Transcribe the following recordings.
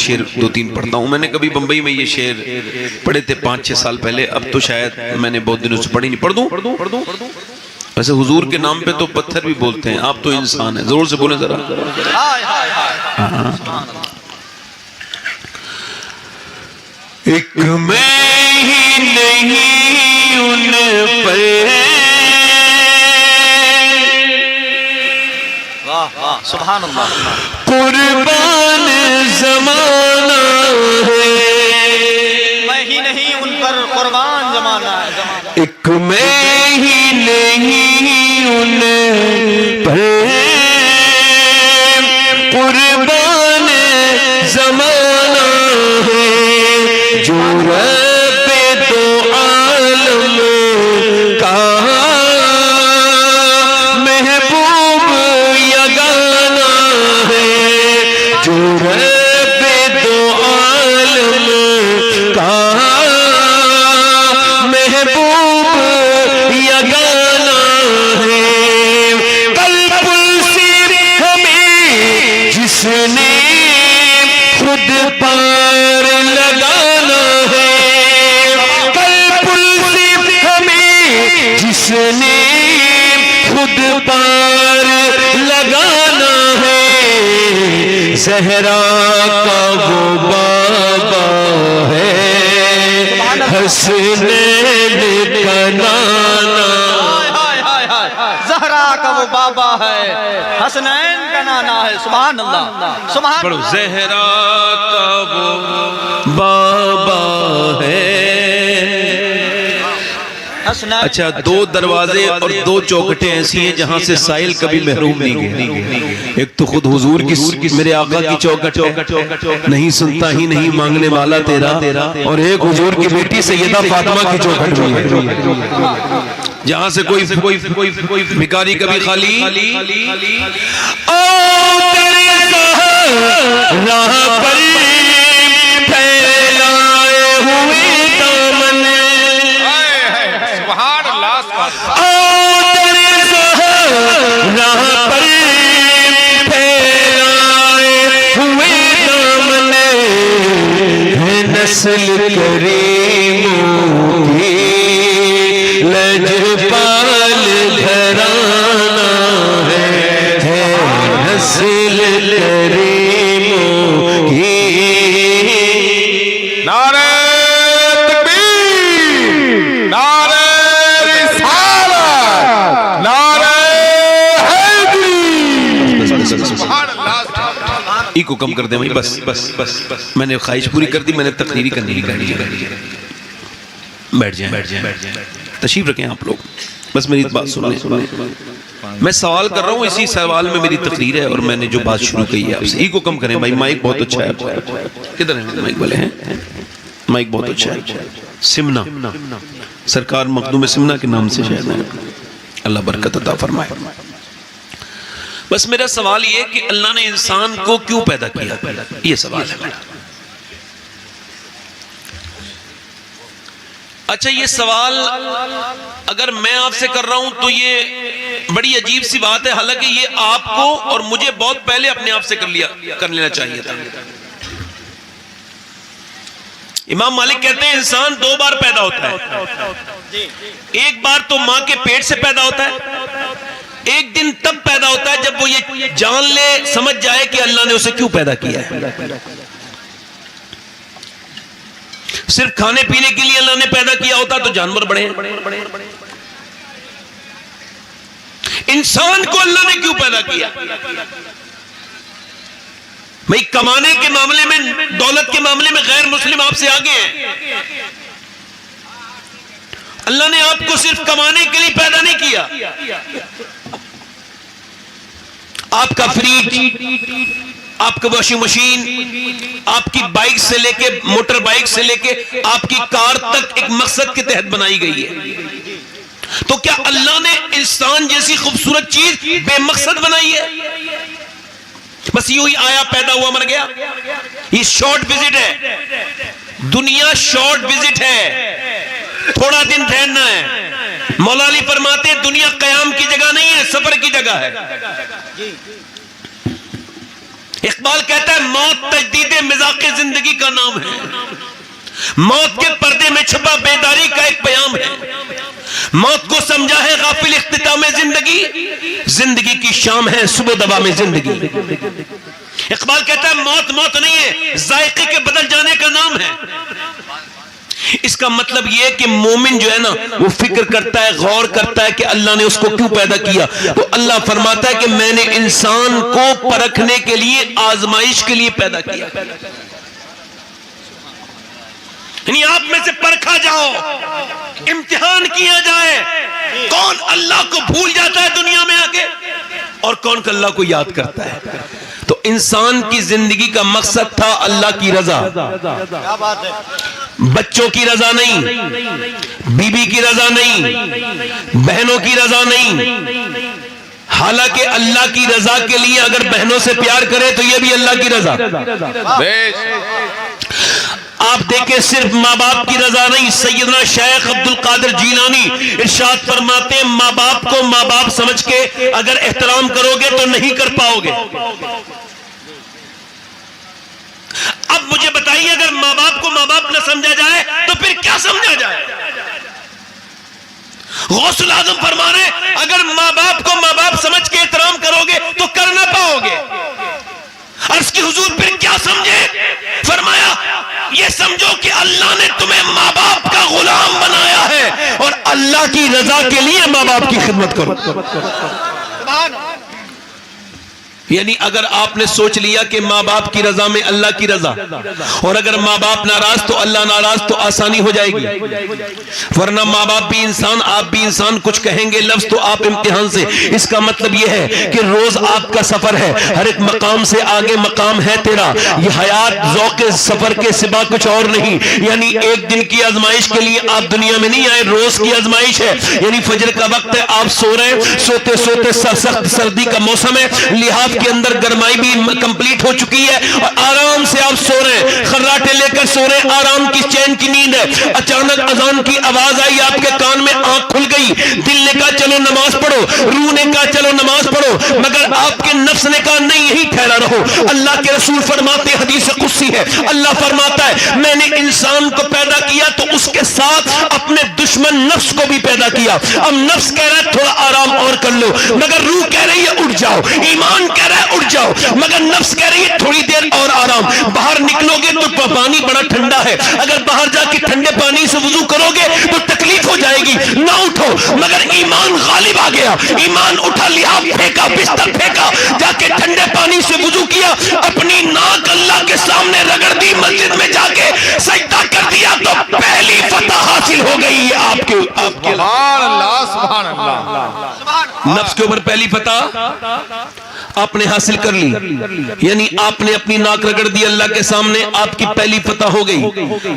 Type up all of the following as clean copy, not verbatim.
شعر دو تین پڑھتا ہوں. میں نے کبھی بمبئی میں یہ شعر پڑھے تھے 5-6 سال پہلے, اب تو شاید میں نے بہت دنوں سے پڑھی نہیں. پڑھ دوں؟ ویسے حضور کے نام پہ تو پتھر بھی بولتے ہیں, آپ تو انسان ہیں. زور سے بولیں ذرا. ایک میں ہی نہیں ان پر سبحان اللہ, قربان زمانہ ہے, میں ہی نہیں ان پر قربان زمانہ ہے. ایک میں ہی نہیں ان پر قربان زمانہ ہے, جو رب دو عالم کا محبوب یگانہ ہے, جو رب دو عالم کا محبوب یگانہ ہے. قلب السر ہمیں جس نے خود پار لگانا ہے, قلب السر ہمیں جس نے خود پار لگانا ہے, زہرا کا وہ بابا ہے, حسنین کا نانا. زہرا کا وہ بابا ہے, حسنین کا نانا ہے. سبحان اللہ, سبحان اللہ. زہرا کا وہ بابا ہے. اچھا, 2 دروازے اور 2 چوکھٹیں ایسی ہیں جہاں سے سائل کبھی محروم نہیں گئے. ایک تو خود حضور کی, میرے آقا کی چوکھٹ ہے, نہیں سنتا ہی نہیں مانگنے والا تیرا, اور ایک حضور کی بیٹی سیدہ فاطمہ کی چوکھٹ بھی ہے, جہاں سے کوئی بھکاری کبھی خالی راہ پر پھیلائے ہوئے دامن, راہ پر پھیلائے ہوئے دامن ہے, نسل کریموں کی لجپال گھرانہ ہے, نسل کریموں کی. نعرہ تکبیر, نعرہ رسالت, نعرہ حیدری. ایک کو کم کر دیں بھائی, بس میں نے خواہش پوری کر دی, میں نے تقریری کرنی ہی کرنی ہے. بیٹھ جائیں, تشریف رکھیں آپ لوگ, بس میری بات سنیں. میں سوال کر رہا ہوں, اسی سوال میں میری تقریر ہے, اور میں نے جو بات شروع کی ہے آپ سے. ایک کو کم کریں بھائی, مائک بہت اچھا ہے. کدھر ہیں مائک والے؟ ہیں مائک بہت اچھا ہے. سمنا سرکار مخدوم سمنا کے نام سے شاید ہے, اللہ برکت عطا فرمائے. بس میرا سوال یہ کہ اللہ نے انسان کو کیوں پیدا کیا, یہ سوال ہے میرا. اچھا, یہ سوال اگر میں آپ سے کر رہا ہوں تو یہ بڑی عجیب سی بات ہے, حالانکہ یہ آپ کو اور مجھے بہت پہلے اپنے آپ سے کر لینا چاہیے تھا. امام مالک کہتے ہیں انسان 2 بار پیدا ہوتا ہے. ایک بار تو ماں کے پیٹ سے پیدا ہوتا ہے, ایک دن تب پیدا ہوتا ہے جب وہ یہ جان لے, سمجھ جائے کہ اللہ نے اسے کیوں پیدا کیا ہے. صرف کھانے پینے کے لیے اللہ نے پیدا کیا ہوتا تو جانور بڑے ہیں. انسان کو اللہ نے کیوں پیدا کیا؟ بھئی کمانے کے معاملے میں, دولت کے معاملے میں غیر مسلم آپ سے آگے ہیں. اللہ نے آپ کو صرف کمانے کے لیے پیدا نہیں کیا. آپ کا فریج, آپ کا واشنگ مشین, آپ کی بائک سے لے کے, موٹر بائک سے لے کے آپ کی کار تک ایک مقصد کے تحت بنائی گئی ہے. تو کیا اللہ نے انسان جیسی خوبصورت چیز بے مقصد بنائی ہے؟ بس یوں ہی آیا, پیدا ہوا, مر گیا. یہ شارٹ وزٹ ہے, دنیا شارٹ وزٹ ہے, تھوڑا دن ٹھہرنا ہے. مولا علی فرماتے ہیں دنیا قیام کی جگہ نہیں ہے, سفر کی جگہ ہے. اقبال کہتا ہے موت تجدید مذاق زندگی کا نام ہے، موت کے پردے میں چھپا بیداری کا ایک پیام ہے، موت کو سمجھا ہے غافل اختتام زندگی، زندگی کی شام ہے صبح دبا میں زندگی۔ اقبال کہتا ہے موت موت نہیں ہے، ذائقے کے بدل جانے کا نام ہے۔ اس کا مطلب یہ ہے کہ مومن جو ہے نا وہ فکر کرتا ہے، غور کرتا ہے کہ اللہ نے اس کو کیوں پیدا کیا۔ تو اللہ فرماتا ہے کہ میں نے انسان کو پرکھنے کے لیے، آزمائش کے لیے پیدا کیا، یعنی آپ میں سے پرکھا جاؤ، امتحان کیا جائے کون اللہ کو بھول جاتا ہے دنیا میں آگے اور کون اللہ کو یاد کرتا ہے۔ تو انسان کی زندگی کا مقصد تھا اللہ کی رضا، کیا بات ہے، بچوں کی رضا نہیں، بیوی کی رضا نہیں، بہنوں کی رضا نہیں۔ حالانکہ اللہ کی رضا کے لیے اگر بہنوں سے پیار کرے تو یہ بھی اللہ کی رضا۔ آپ دیکھیں صرف ماں باپ کی رضا نہیں، سیدنا شیخ عبد القادر جیلانی ارشاد فرماتے ہیں ماں باپ کو ماں باپ سمجھ کے اگر احترام کرو گے تو نہیں کر پاؤ گے۔ اب مجھے بتائیے اگر ماں باپ کو ماں باپ نہ سمجھا جائے تو پھر کیا سمجھا جائے؟ غوث العظم فرما رہے ہیں اگر ماں باپ کو ماں باپ سمجھ کے احترام کرو گے تو کر نہ پاؤ گے۔ عرض کی حضور پھر کیا سمجھے؟ فرمایا یہ سمجھو کہ اللہ نے تمہیں ماں باپ کا غلام بنایا ہے اور اللہ کی رضا کے لیے ماں باپ کی خدمت کرو۔ یعنی اگر آپ نے سوچ لیا کہ ماں باپ کی رضا میں اللہ کی رضا، اور اگر ماں باپ ناراض تو اللہ ناراض، تو آسانی ہو جائے گی۔ ورنہ ماں باپ بھی انسان، آپ بھی انسان، کچھ کہیں گے لفظ تو آپ امتحان سے۔ اس کا مطلب یہ ہے کہ روز آپ کا سفر ہے، ہر ایک مقام سے آگے مقام ہے تیرا۔ یہ حیات ذوق سفر کے سوا کچھ اور نہیں، یعنی ایک دن کی آزمائش کے لیے آپ دنیا میں نہیں آئے، روز کی آزمائش ہے۔ یعنی فجر کا وقت ہے، آپ سو رہے ہیں، سوتے سوتے سخت سردی کا موسم ہے، لحاف کے اندر گرمائی بھی کمپلیٹ ہو چکی ہے اور آرام سے آپ سو رہے ہیں، خراٹے لے کر سو رہے ہیں، آرام کی چین کی نیند ہے۔ اچانک اذان کی آواز آئی، آپ کے کان میں آنکھ کھل گئی، دل نے کہا چلو نماز پڑھو، روح نے کہا چلو نماز پڑھو، مگر آپ کے نفس نے کہا نہیں یہی ٹھہرا رہو۔ اللہ کے رسول فرماتے، حدیث قدسی ہے، اللہ فرماتا ہے میں نے انسان کو پیدا کیا تو اس کے ساتھ اپنے دشمن نفس کو بھی پیدا کیا۔ اب نفس کہہ رہا ہے تھوڑا آرام اور کر لو، مگر روح کہہ رہی ہے اٹھ جاؤ، ایمان کہہ رہا ہے اٹھ جاؤ، مگر نفس کہہ رہی ہے تھوڑی دیر اور آرام۔ باہر نکلو گے تو پانی بڑا ٹھنڈا ہے، اگر باہر جا کے ٹھنڈے پانی سے وضو کرو گے تو تکلیف ہو جائے گی، نہ اٹھو۔ مگر ایمان غالب آ گیا، ایمان اٹھا، لحاف پھینکا، بستر پھینکا، جا کے ٹھنڈے پانی سے وضو کیا، اپنی ناک اللہ کے سامنے رگڑ دی، مسجد میں جا کے سجدہ کر دیا تو پہلی فتح حاصل ہو گئی ہے آپ کے۔ سبحان اللہ، سبحان اللہ۔ نفس کے اوپر پہلی فتح آپ نے حاصل کر لی، یعنی آپ نے اپنی ناک رگڑ دی اللہ کے سامنے، آپ کی پہلی فتح ہو گئی۔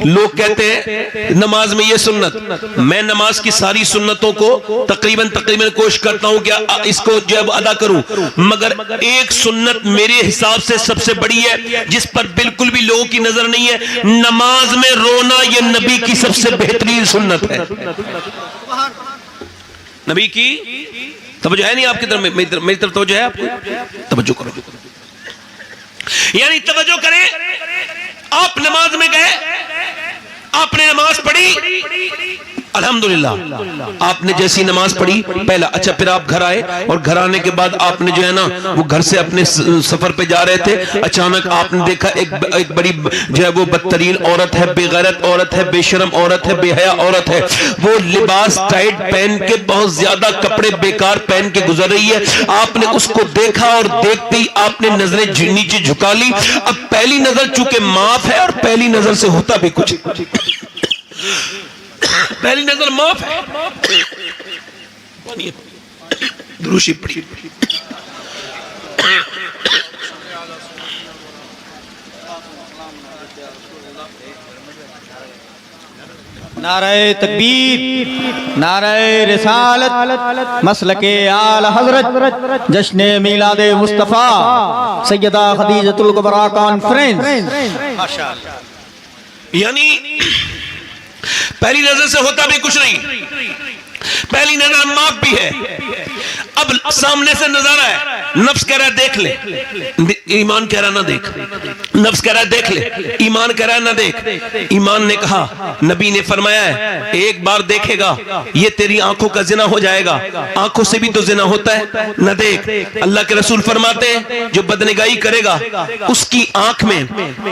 لوگ کہتے ہیں نماز میں یہ سنت، میں نماز کی ساری سنتوں کو تقریباً کوشش کرتا ہوں کہ اس کو جو ہے ادا کروں، مگر ایک سنت میرے حساب سے سب سے بڑی ہے جس پر بالکل بھی لوگوں کی نظر نہیں ہے، نماز میں رونا یہ نبی کی سب سے بہترین سنت ہے۔ نبی کی توجہ ہے نہیں آپ کی طرف، میری طرف توجہ ہے آپ کو؟ توجہ کرو، یعنی توجہ کریں۔ آپ نماز میں گئے، آپ نے نماز پڑھی، الحمدللہ آپ نے جیسی نماز پڑھی پہلا، اچھا پھر آپ گھر آئے اور گھر آنے کے بعد آپ نے جو ہے نا وہ گھر سے اپنے سفر پہ جا رہے تھے، اچانک آپ نے دیکھا ایک بڑی جو ہے وہ بدترین عورت ہے، بے غیرت عورت ہے، بے شرم عورت ہے، بے حیا عورت ہے، وہ لباس ٹائٹ پہن کے، بہت زیادہ کپڑے بیکار پہن کے گزر رہی ہے۔ آپ نے اس کو دیکھا اور دیکھتے ہی آپ نے نظریں نیچے جھکا لی۔ اب پہلی نظر چونکہ معاف ہے اور پہلی نظر سے ہوتا بھی کچھ، پہلی نظر معاف ہے، دروشی پڑھی۔ نعرہ تکبیر، نعرہ رسالت، مسلک آل حضرت، جشن میلاد مصطفیٰ، سیدہ خدیجۃ الکبریٰ کانفرنس۔ یعنی پہلی نظر سے ہوتا بھی کچھ نہیں، پہلی نظر معاف بھی ہے۔ اب سامنے سے نظارہ ہے، نفس کہہ رہا ہے دیکھ لے، ایمان کہہ رہا نہ دیکھ، نفس کہہ رہا ہے دیکھ لے، ایمان کہہ رہا ہے نہ دیکھ۔ ایمان نے کہا، نبی نے فرمایا ہے ایک بار دیکھے گا یہ تیری آنکھوں کا زنا ہو جائے گا، آنکھوں سے بھی تو زنا ہوتا ہے، نہ دیکھ۔ اللہ کے رسول فرماتے ہیں جو بدنگاہی کرے گا اس کی آنکھ میں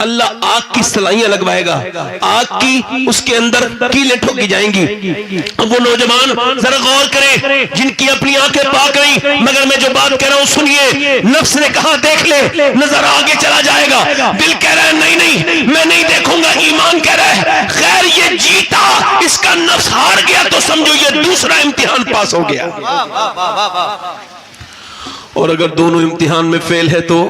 اللہ آگ کی سلائیاں لگوائے گا، آگ کی اس کے اندر کیلیں ٹھوکی جائیں گی۔ اب وہ نوجوان ذرا غور کریں جن کی اپنی آنکھیں پاک نہیں، مگر میں جو بات کہہ رہا ہوں سنیے، نفس نے کہا دیکھ لے، نظر آگے چلا جائے گا، دل کہہ رہا ہے نہیں نہیں میں نہیں دیکھوں گا، ایمان کہہ رہا ہے خیر یہ جیتا، اس کا نفس ہار گیا تو سمجھو یہ دوسرا امتحان پاس ہو گیا۔ اور اگر دونوں امتحان میں فیل ہے تو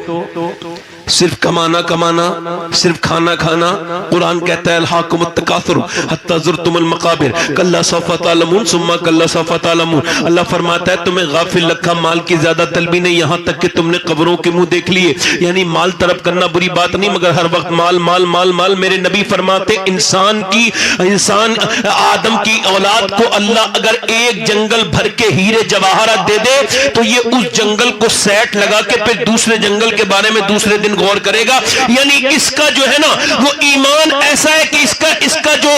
صرف کمانا کمانا، صرف کھانا کھانا، قرآن کہتا ہے الہاکم التکاثر حتی زرتم المقابر کلا سوف تعلمون ثم کلا سوف تعلمون۔ اللہ فرماتا ہے تمہیں غافل رکھا، مال کی زیادہ طلبی نہیں، یہاں تک کہ تم نے قبروں کے منہ دیکھ لیے۔ یعنی مال طلب کرنا بری بات نہیں، مگر ہر وقت مال مال مال مال۔ میرے نبی فرماتے انسان آدم کی اولاد کو اللہ اگر ایک جنگل بھر کے ہیرے جواہرات دے دے تو یہ اس جنگل کو سیٹ لگا کے پھر دوسرے جنگل کے بارے میں دوسرے دن غور کرے گا۔ یعنی اس کا جو ہے نا وہ ایمان ایسا ہے کہ اس کا جو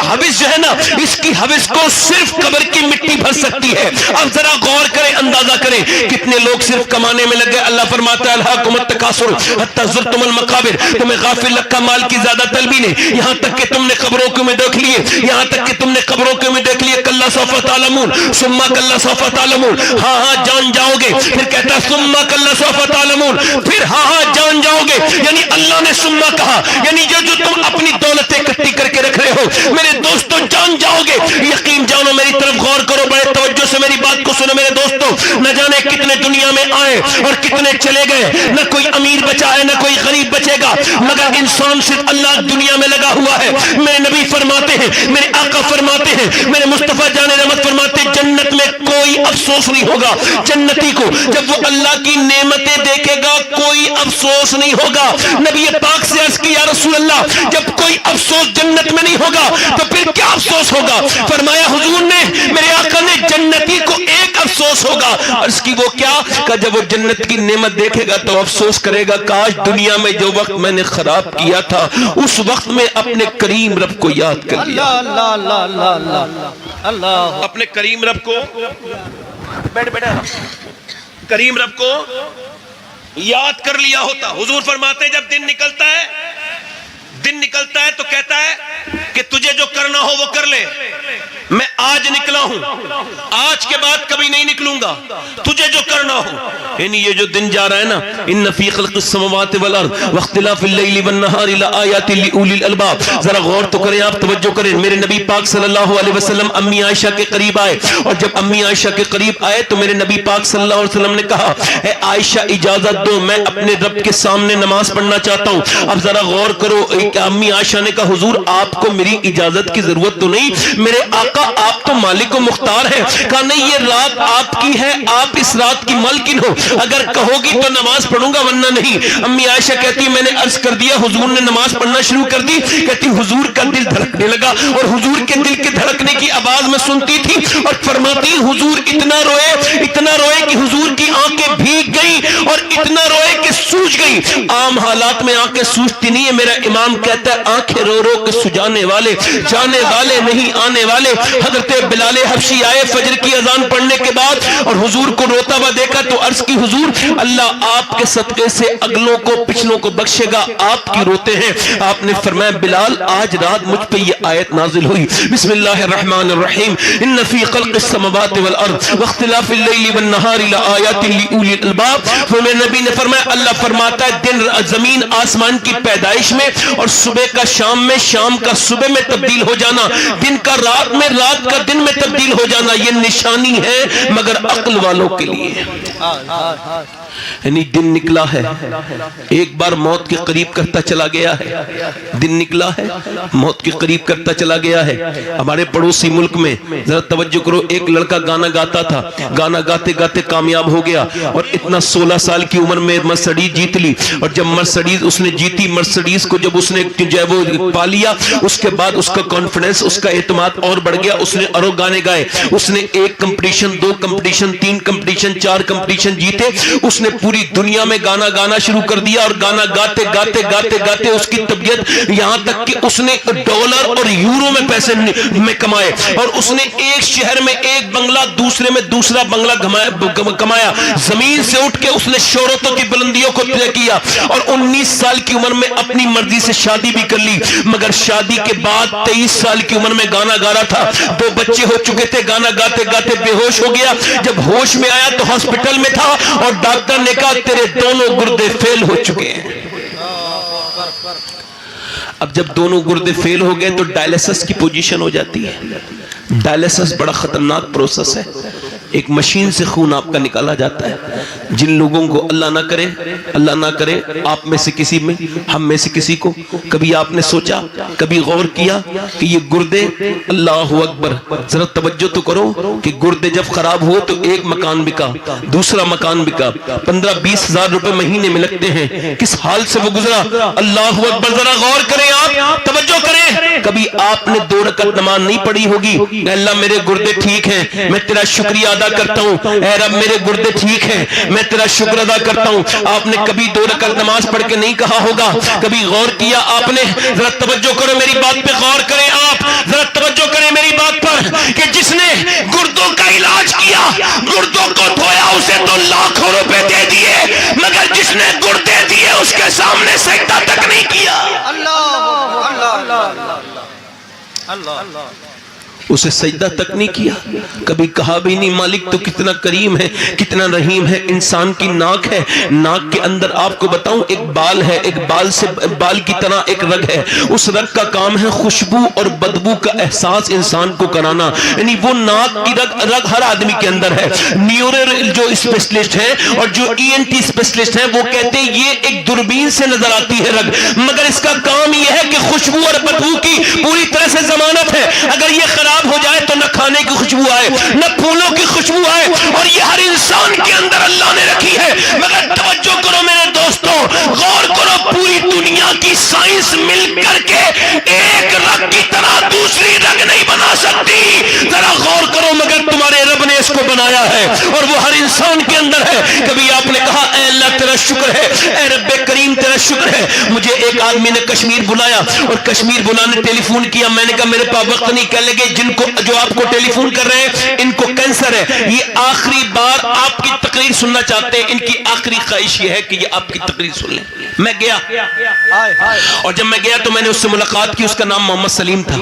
حوث جو ہے نا، اس کی حوث کو صرف قبر کی مٹی بھر سکتی ہے۔ اب ذرا غور کریں، اندازہ کریں کتنے لوگ صرف کمانے میں لگے۔ اللہ فرماتا ہے الہاکم التکاثر حتی زرتم المقابر، تمہیں غافل رکھا مال کی زیادہ طلبی نے، یہاں تک کہ تم نے قبروں کو میں دیکھ لیے، یہاں تک کہ تم نے قبروں کو میں دیکھ لیے۔ کلا سوف تعلمون ثم کلا سوف تعلمون، ہاں ہاں جان جاؤ گے۔ پھر کہتا ہے ثم کلا سوف تعلمون، پھر ہاں ہاں جان جاؤ گے۔ یعنی اللہ نے ثم کہا، یعنی جو تم اپنی دولتیں اکٹھی کر کے رکھ رہے ہو میرے دوستوں جان جاؤ گے۔ یقین جانو، میری طرف غور کرو، بڑے توجہ سے میری بات کو سنو میرے دوستوں۔ نہ جانے کتنے دنیا میں آئے اور کتنے چلے گئے، نہ کوئی امیر بچا ہے نہ کوئی غریب بچے گا، مگر انسان صرف اللہ دنیا میں لگا ہوا ہے۔ میرے نبی فرماتے ہیں، میرے آقا فرماتے ہیں، میرے مصطفیٰ جان رحمت فرماتے ہیں جنت میں کوئی افسوس نہیں ہوگا۔ جنتی کو جب وہ اللہ کی نعمتیں دیکھے گا کوئی افسوس نہیں ہوگا۔ نبی پاک سے عرض کی یا رسول اللہ جب کوئی افسوس جنت میں نہیں ہوگا تو پھر کیا افسوس ہوگا؟ فرمایا حضور نے، میرے آقا نے، جنتی کو ایک افسوس ہوگا۔ عرض کی وہ کیا؟ کہ جب وہ جنت کی نعمت دیکھے گا تو افسوس کرے گا کاش دنیا میں جو وقت میں نے خراب کیا تھا اس وقت میں اپنے کریم رب کو یاد کر لیا۔ اللہ اللہ اللہ اللہ اللہ، اپنے کریم رب کو کریم رب کو یاد کر لیا ہوتا۔ حضور فرماتے ہیں جب دن نکلتا ہے تو کہتا ہے کہ تجھے جو کرنا ہو وہ کر لے، میں آج نکلا ہوں، آج کے بعد کبھی نہیں نکلوں گا، تجھے جو کرنا ہو۔ یعنی یہ جو دن جا رہا ہے نا، ان فی خلق السماوات والارض واختلاف اللیل والنہار لآیات لأولی الالباب، ذرا غور تو کریں آپ، توجہ کریں۔ میرے نبی پاک صلی اللہ علیہ وسلم امی عائشہ کے قریب آئے، اور جب امی عائشہ کے قریب آئے تو میرے نبی پاک صلی اللہ علیہ وسلم نے کہا اے عائشہ اجازت دو، میں اپنے رب کے سامنے نماز پڑھنا چاہتا ہوں۔ اب ذرا غور کرو، امی عائشہ نے کہا حضور آپ کو میری اجازت کی ضرورت تو نہیں، میرے آقا آپ تو مالک و مختار ہیں۔ کہا نہیں یہ رات آپ کی ہے، آپ اس رات کی مالکن ہو، اگر کہو گی تو نماز پڑھوں گا ورنہ نہیں۔ امی عائشہ کہتی میں نے عرض کر دیا، حضور نے نماز پڑھنا شروع کر دی۔ کہتی حضور کا دل دھڑکنے لگا اور حضور کے دل کے دھڑکنے کی آواز میں سنتی تھی، اور فرماتی حضور اتنا روئے کہ حضور کی آنکھیں بھیگ گئی اور اتنا روئے کہ سوج گئی۔ عام حالات میں آنکھیں سوجتی نہیں ہے، میرا امام کہتا ہے آنکھیں رو رو کے سجانے والے جانے والے نہیں آنے والے۔ حضرت بلال حبشی آئے فجر کی اذان پڑھنے کے بعد اور حضور کو روتا ہوا دیکھا تو عرض کی حضور اللہ آپ کے صدقے سے اگلوں کو پچھلوں کو بخشے گا، آپ کی روتے ہیں۔ آپ نے فرمایا بلال آج رات مجھ پہ یہ آیت نازل ہوئی، بسم اللہ الرحمن الرحیم، ان فی خلق السماوات والارض واختلاف اللیل والنہار لآیات لأولی الالباب۔ میرے نبی نے فرمایا اللہ فرماتا ہے دن زمین آسمان کی پیدائش میں اور صبح کا شام میں، شام کا صبح میں تبدیل ہو جانا، دن کا رات میں، رات کا دن میں تبدیل ہو جانا، یہ نشانی ہے مگر عقل والوں کے لیے۔ یعنی دن نکلا ہے، ایک بار موت کے قریب کرتا چلا گیا ہے، دن نکلا ہے موت کے قریب کرتا چلا گیا ہے۔ ہمارے پڑوسی ملک میں ذرا توجہ کرو، ایک لڑکا گانا گاتا تھا، گانا گاتے گاتے کامیاب ہو گیا اور اتنا 16 سال کی عمر میں مرسڈیز جیت لی، اور جب مرسڈیز اس نے جیتی، مرسڈیز کو جب اس نے جو ہے وہ پا لیا، اس کے بعد اس کا کانفیڈنس، اس کا اعتماد اور بڑھ گیا، اس نے اور گانے گائے، اس نے 1 کمپٹیشن 2 کمپٹیشن 3 کمپٹیشن 4 کمپٹیشن جیتے، اس نے پوری دنیا میں گانا گانا شروع کر دیا، اور گانا گاتے گاتے گاتے گاتے اس کی طبیعت یہاں تک کہ اس نے ڈالر اور یورو میں پیسے میں کمائے، اور اس نے ایک شہر میں ایک بنگلہ دوسرے میں دوسرا بنگلہ کمایا، زمین سے اٹھ کے اس نے شہرتوں کی بلندیوں کو طے کیا، اور 19 سال کی عمر میں اپنی مرضی سے شادی بھی کر لی، مگر شادی کے بعد 23 سال کی عمر میں گانا گا رہا تھا، 2 بچے ہو چکے تھے، گانا گاتے گاتے بے ہوش ہو گیا، جب ہوش میں آیا تو ہاسپٹل میں تھا، اور ڈاکٹر نے کہا تیرے دونوں گردے فیل ہو چکے ہیں۔ اب جب دونوں گردے فیل ہو گئے تو ڈائلیسس کی پوزیشن ہو جاتی ہے۔ ڈائلیسس بڑا خطرناک پروسیس ہے، ایک مشین سے خون آپ کا نکالا جاتا ہے۔ جن لوگوں کو اللہ نہ کرے آپ میں سے کسی میں، ہم میں سے کسی کو کبھی آپ نے سوچا، کبھی غور کیا کہ یہ گردے، اللہ اکبر، ذرا توجہ تو کرو کہ گردے جب خراب ہو تو ایک مکان بکا، دوسرا مکان بکا، 15-20 ہزار روپے مہینے میں لگتے ہیں، کس حال سے وہ گزرا، اللہ اکبر، ذرا غور کریں، آپ توجہ کریں۔ کبھی آپ نے 2 رکعت نماز نہیں پڑھی ہوگی، اے اللہ میرے گردے ٹھیک ہیں، میں تیرا شکریہ ادا کرتا ہوں، اے رب میرے گردے ٹھیک ہیں، میں تیرا شکر ادا کرتا ہوں۔ آپ نے کبھی 2 رکعت نماز پڑھ کے نہیں کہا ہوگا، کبھی غور کیا آپ نے، ذرا توجہ کرو میری بات پہ غور کریں، آپ ذرا توجہ کریں میری بات پر، کہ جس نے گردوں کا علاج کیا، گردوں کو دھویا، اسے تو لاکھوں روپے دے دیے، مگر جس نے گردے دیے اس کے سامنے سجدہ تک نہیں کیا۔ اسے سجدہ تک نہیں کیا، کبھی کہا بھی نہیں مالک تو کتنا کریم ہے، کتنا رحیم ہے۔ انسان کی ناک ہے، ناک کے اندر آپ کو بتاؤں ایک بال ہے، ایک بال سے بال کی طرح ایک رگ ہے، اس رگ کا کام ہے خوشبو اور بدبو کا احساس انسان کو کرانا، یعنی وہ ناک کی رگ ہر آدمی کے اندر ہے۔ نیورو جو اسپیشلسٹ ہیں اور جو ENT اسپیشلسٹ ہیں وہ کہتے ہیں یہ ایک دوربین سے نظر آتی ہے رگ، مگر اس کا کام یہ ہے کہ خوشبو اور بدبو کی پوری طرح سے ضمانت ہے۔ اگر یہ خراب ہو جائے تو نہ کھانے کی خوشبو آئے، نہ پھولوں کی خوشبو آئے، اور یہ ہر انسان کے اندر اللہ نے رکھی ہے۔ مگر توجہ کرو میرے دوستوں، غور کرو، پوری دنیا کی سائنس مل کر کے ایک رگ کی طرح دوسری رگ نہیں بنا سکتی، ذرا غور کرو، مگر تمہارے رب نے اس کو بنایا ہے اور وہ ہر انسان کے اندر ہے۔ کبھی آپ نے کہا اے اللہ تیرا شکر ہے، اے رب کریم تیرا شکر ہے۔ مجھے ایک آدمی نے کشمیر بلایا اور کشمیر بلانے ٹیلی فون کیا، میں نے کہا میرے پاس وقت نہیں، کہنے لگے جن کو جو آپ کو ٹیلی فون کر رہے ہیں ان کو کینسر ہے، یہ آخری بار آپ کی تقریر سننا چاہتے ہیں، ان کی آخری خواہش یہ ہے کہ یہ آپ کی تقریر سن لیں۔ میں گیا اور جب میں گیا تو میں نے اس سے ملاقات کی، اس کا نام محمد سلیم تھا،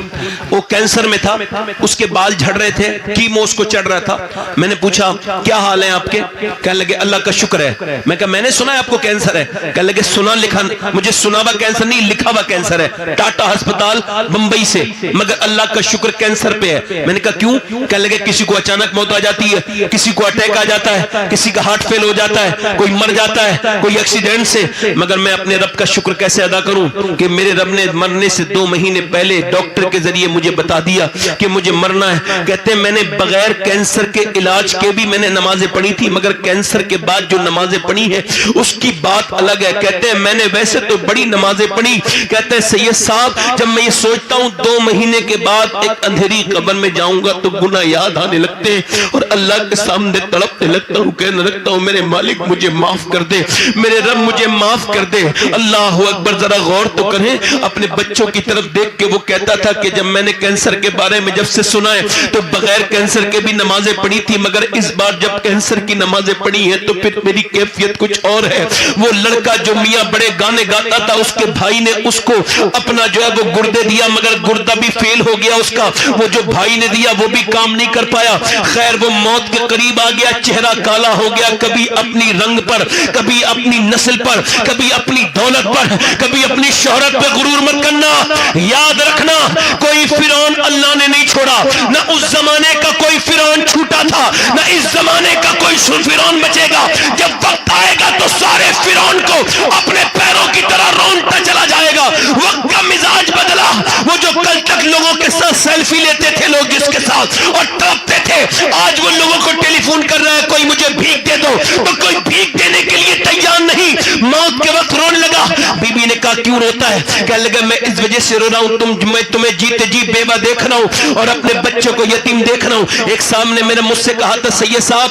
وہ کینسر میں تھا، اس کے بال جھڑ رہے تھے، کیمو اس کو چڑھ رہا تھا۔ میں نے پوچھا کیا حال ہے آپ کے؟ کہنے لگے اللہ کا شکر ہے۔ میں کہا میں نے سنا ہے آپ کو کینسر ہے؟ کہنے لگے سنا لکھا، مجھے سنا ہوا کینسر نہیں لکھا ہوا کینسر ہے، ٹاٹا ہسپتال بمبئی سے، مگر اللہ کا شکر کینسر پہ ہے۔ میں نے کہا کیوں؟ کہنے لگے کسی کو اچانک موت آ جاتی ہے، کسی کو اٹیک آ جاتا ہے، کسی کا ہارٹ فیل ہو جاتا ہے، کوئی مر جاتا ہے کوئی ایکسیڈنٹ سے، مگر میں اپنے رب کا شکر کیسے ادا کروں کہ میرے رب نے مرنے سے 2 مہینے پہلے ڈاکٹر کے ذریعے مجھے بتا دیا کہ مجھے مرنا ہے۔ کہتے ہیں میں نے بغیر کینسر کے علاج کے بھی میں نے نمازیں پڑھی تھی، مگر کینسر کے بعد جو نمازیں پڑھی ہیں اس کی بات الگ ہے۔ کہتے ہیں میں نے ویسے تو بڑی نمازیں پڑھی، کہتے ہیں سید صاحب جب میں یہ سوچتا ہوں 2 مہینے کے بعد ایک اندھیری قبر میں جاؤں گا تو گناہ یاد آنے لگتے ہیں اور اللہ کے سامنے تڑپنے لگتا ہوں، کہنے لگتا ہوں میرے مالک مجھے معاف کر دے، میرے رب مجھے معاف کر دے۔ اللہ اکبر، ذرا غور تو کریں، اپنے بچوں کی طرف دیکھ کے وہ کہتا تھا کہ جب میں نے کینسر کے بارے میں جب سے سنا ہے تو بغیر کینسر کے بھی نمازیں پڑھی تھی، مگر اس بار جب کینسر کی نمازیں پڑھی ہیں تو پھر میری کیفیت کچھ اور ہے۔ وہ لڑکا جو میاں بڑے گانے گاتا تھا اس کے بھائی نے اس کو اپنا جو ہے وہ گردے دیا، مگر گردہ بھی فیل ہو گیا اس کا، وہ جو بھائی نے دیا وہ بھی کام نہیں کر پایا۔ خیر وہ موت کے قریب آ گیا، چہرہ کالا ہو گیا، کبھی اپنی رنگ پر، کبھی اپنی نسل پر، کبھی اپنی دولت پر، کبھی اپنی شہرت پہ غرور مت کرنا۔ یاد رکھنا کوئی فرعون اللہ نے نہیں چھوڑا، نہ اس زمانے کا کوئی فرعون چھوٹا تھا نہ اس زمانے کا کوئی فرعون بچے گا. جب وقت آئے گا تو سارے فرعون کو اپنے پیروں کی طرح رونتا چلا جائے گا. وقت کا مزاج بدلا. وہ جو کل تک لوگوں کے ساتھ سیلفی لیتے تھے لوگ جس کے ساتھ اور تڑپتے تھے, آج وہ لوگوں کو ٹیلی فون کر رہا ہے کوئی مجھے بھیک دے دو, تو کوئی بھیک دینے کے لیے تیار نہیں. موت کے وقت رونے لگا. بی بی نے کہا کیوں روتا ہے؟ کہنے لگا میں اس وجہ سے رو رہا ہوں میں تمہیں جیتے جی بیوہ دیکھ رہا ہوں اور اپنے بچوں کو یتیم دیکھ رہا ہوں. ایک سامنے میں نے مجھ سے کہا تھا سید صاحب,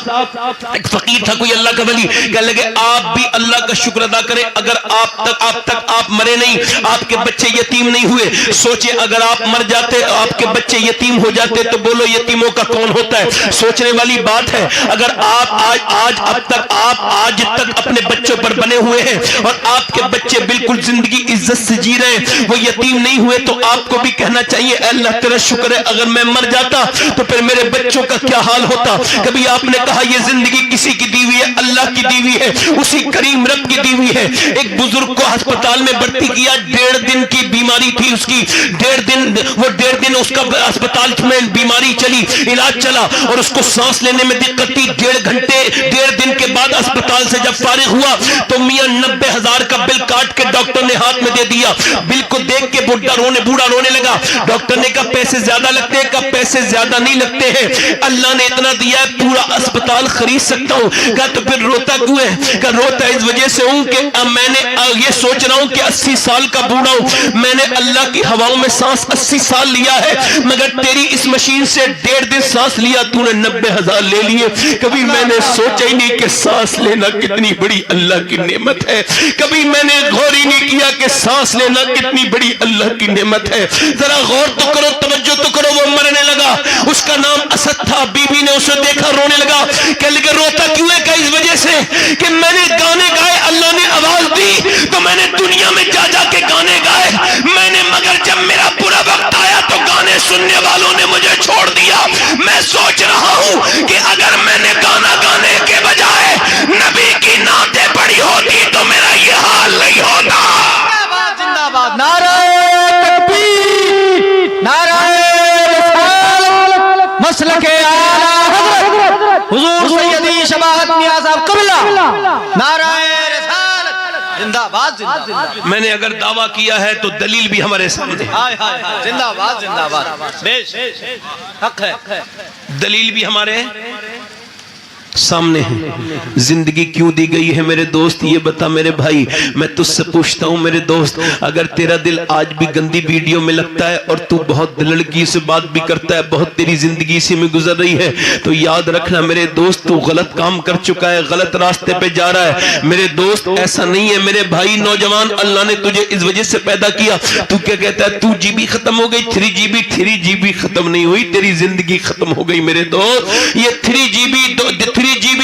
ایک فقیر تھا کوئی اللہ کا ولی, کہنے لگے آپ بھی اللہ کا شکر ادا کریں اگر آپ مرے نہیں, آپ کے بچے یتیم نہیں ہوئے. سوچے اگر آپ مر جاتے آپ کے بچے یتیم ہو جاتے تو بولو یتیموں کا کون ہوتا ہے؟ سوچنے والی بات ہے. اگر آپ آج تک اپنے بچوں پر بنے ہوئے ہیں اور آپ کے بچے بالکل زندگی عزت سے جی رہے ہیں, وہ یتیم نہیں ہوئے, تو آپ کو بھی کہنا چاہیے اے اللہ تیرا شکر ہے اگر میں مر جاتا تو پھر میرے بچوں کا کیا حال ہوتا. کبھی آپ نے کہا یہ زندگی کسی کی دی ہوئی ہے؟ اللہ کی دی ہوئی ہے, اسی کریم رب کی دی ہوئی ہے. ایک بزرگ کو ہسپتال میں بھرتی کیا, 1.5 دن کی بیماری تھی اس کی, 1.5 دن اس کا ہسپتال میں بیماری چلی, علاج چلا اور اس کو سانس لینے میں دقت تھی. 1.5 دن کے بعد اسپتال سے جب فارغ ہوا تو میاں 90,000 کا بل کاٹ کے ڈاکٹر نے ہاتھ میں دے دیا. بل کو دیکھ کے بوڑھا رونے لگا. ڈاکٹر نے کہا پیسے زیادہ لگتے ہیں؟ کہا پیسے زیادہ نہیں لگتے ہیں, اللہ نے اتنا دیا ہے پورا اسپتال خرید سکتا ہوں. کہا تو پھر روتا کیوں ہے؟ کہا روتا اس وجہ سے ہوں کہ میں نے یہ سوچ رہا ہوں کہ 80 سال کا بوڑھا ہوں, میں نے اللہ کی ہواؤں میں سانس 80 سال لیا ہے, مگر تیری اس مشین سے 1.5 دن سانس لیا, تو نے 90,000 لے لیے. کبھی میں نے سوچا ہی نہیں کہ سانس لینا کتنی بڑی اللہ کی نعمت ہے. کبھی میں نے غور ہی نہیں کیا کہ سانس لینا کتنی بڑی اللہ کی نعمت ہے. ذرا غور تو کرو, توجہ تو کرو. وہ مرنے لگا, اس کا نام اسد تھا. بی بی نے اسے دیکھا رونے لگا. کہنے لگا روتا کیوں ہے؟ کہ اس وجہ سے کہ میں نے گانے گائے, اللہ نے آواز دی تو میں نے دنیا میں جا جا کے گانے گائے میں نے, مگر جب میرا برا وقت آیا تو گانے سننے والوں نے مجھے چھوڑ دیا. میں سوچ رہا ہوں کہ اگر میں نے گانا گانے کے بجائے نبی کی نعتیں پڑھی ہوتی تو میرا یہ حال نہیں ہوتا. زندہ باد, نعرہ تکبیر, نعرہ رسالت, مسلک اعلیٰ حضرت حضور سیدی شباہت میاں صاحب قبلہ, نعرہ رسالت, زندہ باد, زندہ باد. میں نے اگر دعویٰ کیا ہے تو دلیل بھی ہمارے سامنے, زندہ باد, زندہ باد, بیش حق ہے. دلیل بھی ہمارے سامنے ہے. زندگی کیوں دی گئی ہے میرے دوست یہ بتا میرے بھائی. میں تجھ سے پوچھتا ہوں میرے دوست, اگر تیرا دل آج بھی گندی ویڈیو میں لگتا ہے اور تو بہت لڑکی سے بات بھی کرتا ہے, بہت تیری زندگی اسی میں گزر رہی ہے, تو یاد رکھنا میرے دوست تو غلط کام کر چکا ہے, غلط راستے پہ جا رہا ہے. میرے دوست ایسا نہیں ہے میرے بھائی نوجوان, اللہ نے تجھے اس وجہ سے پیدا کیا. تو کیا کہتا ہے 2 GB ختم ہو گئی, 3 GB ختم نہیں ہوئی, تیری زندگی ختم ہو گئی میرے دوست. یہ 3 GB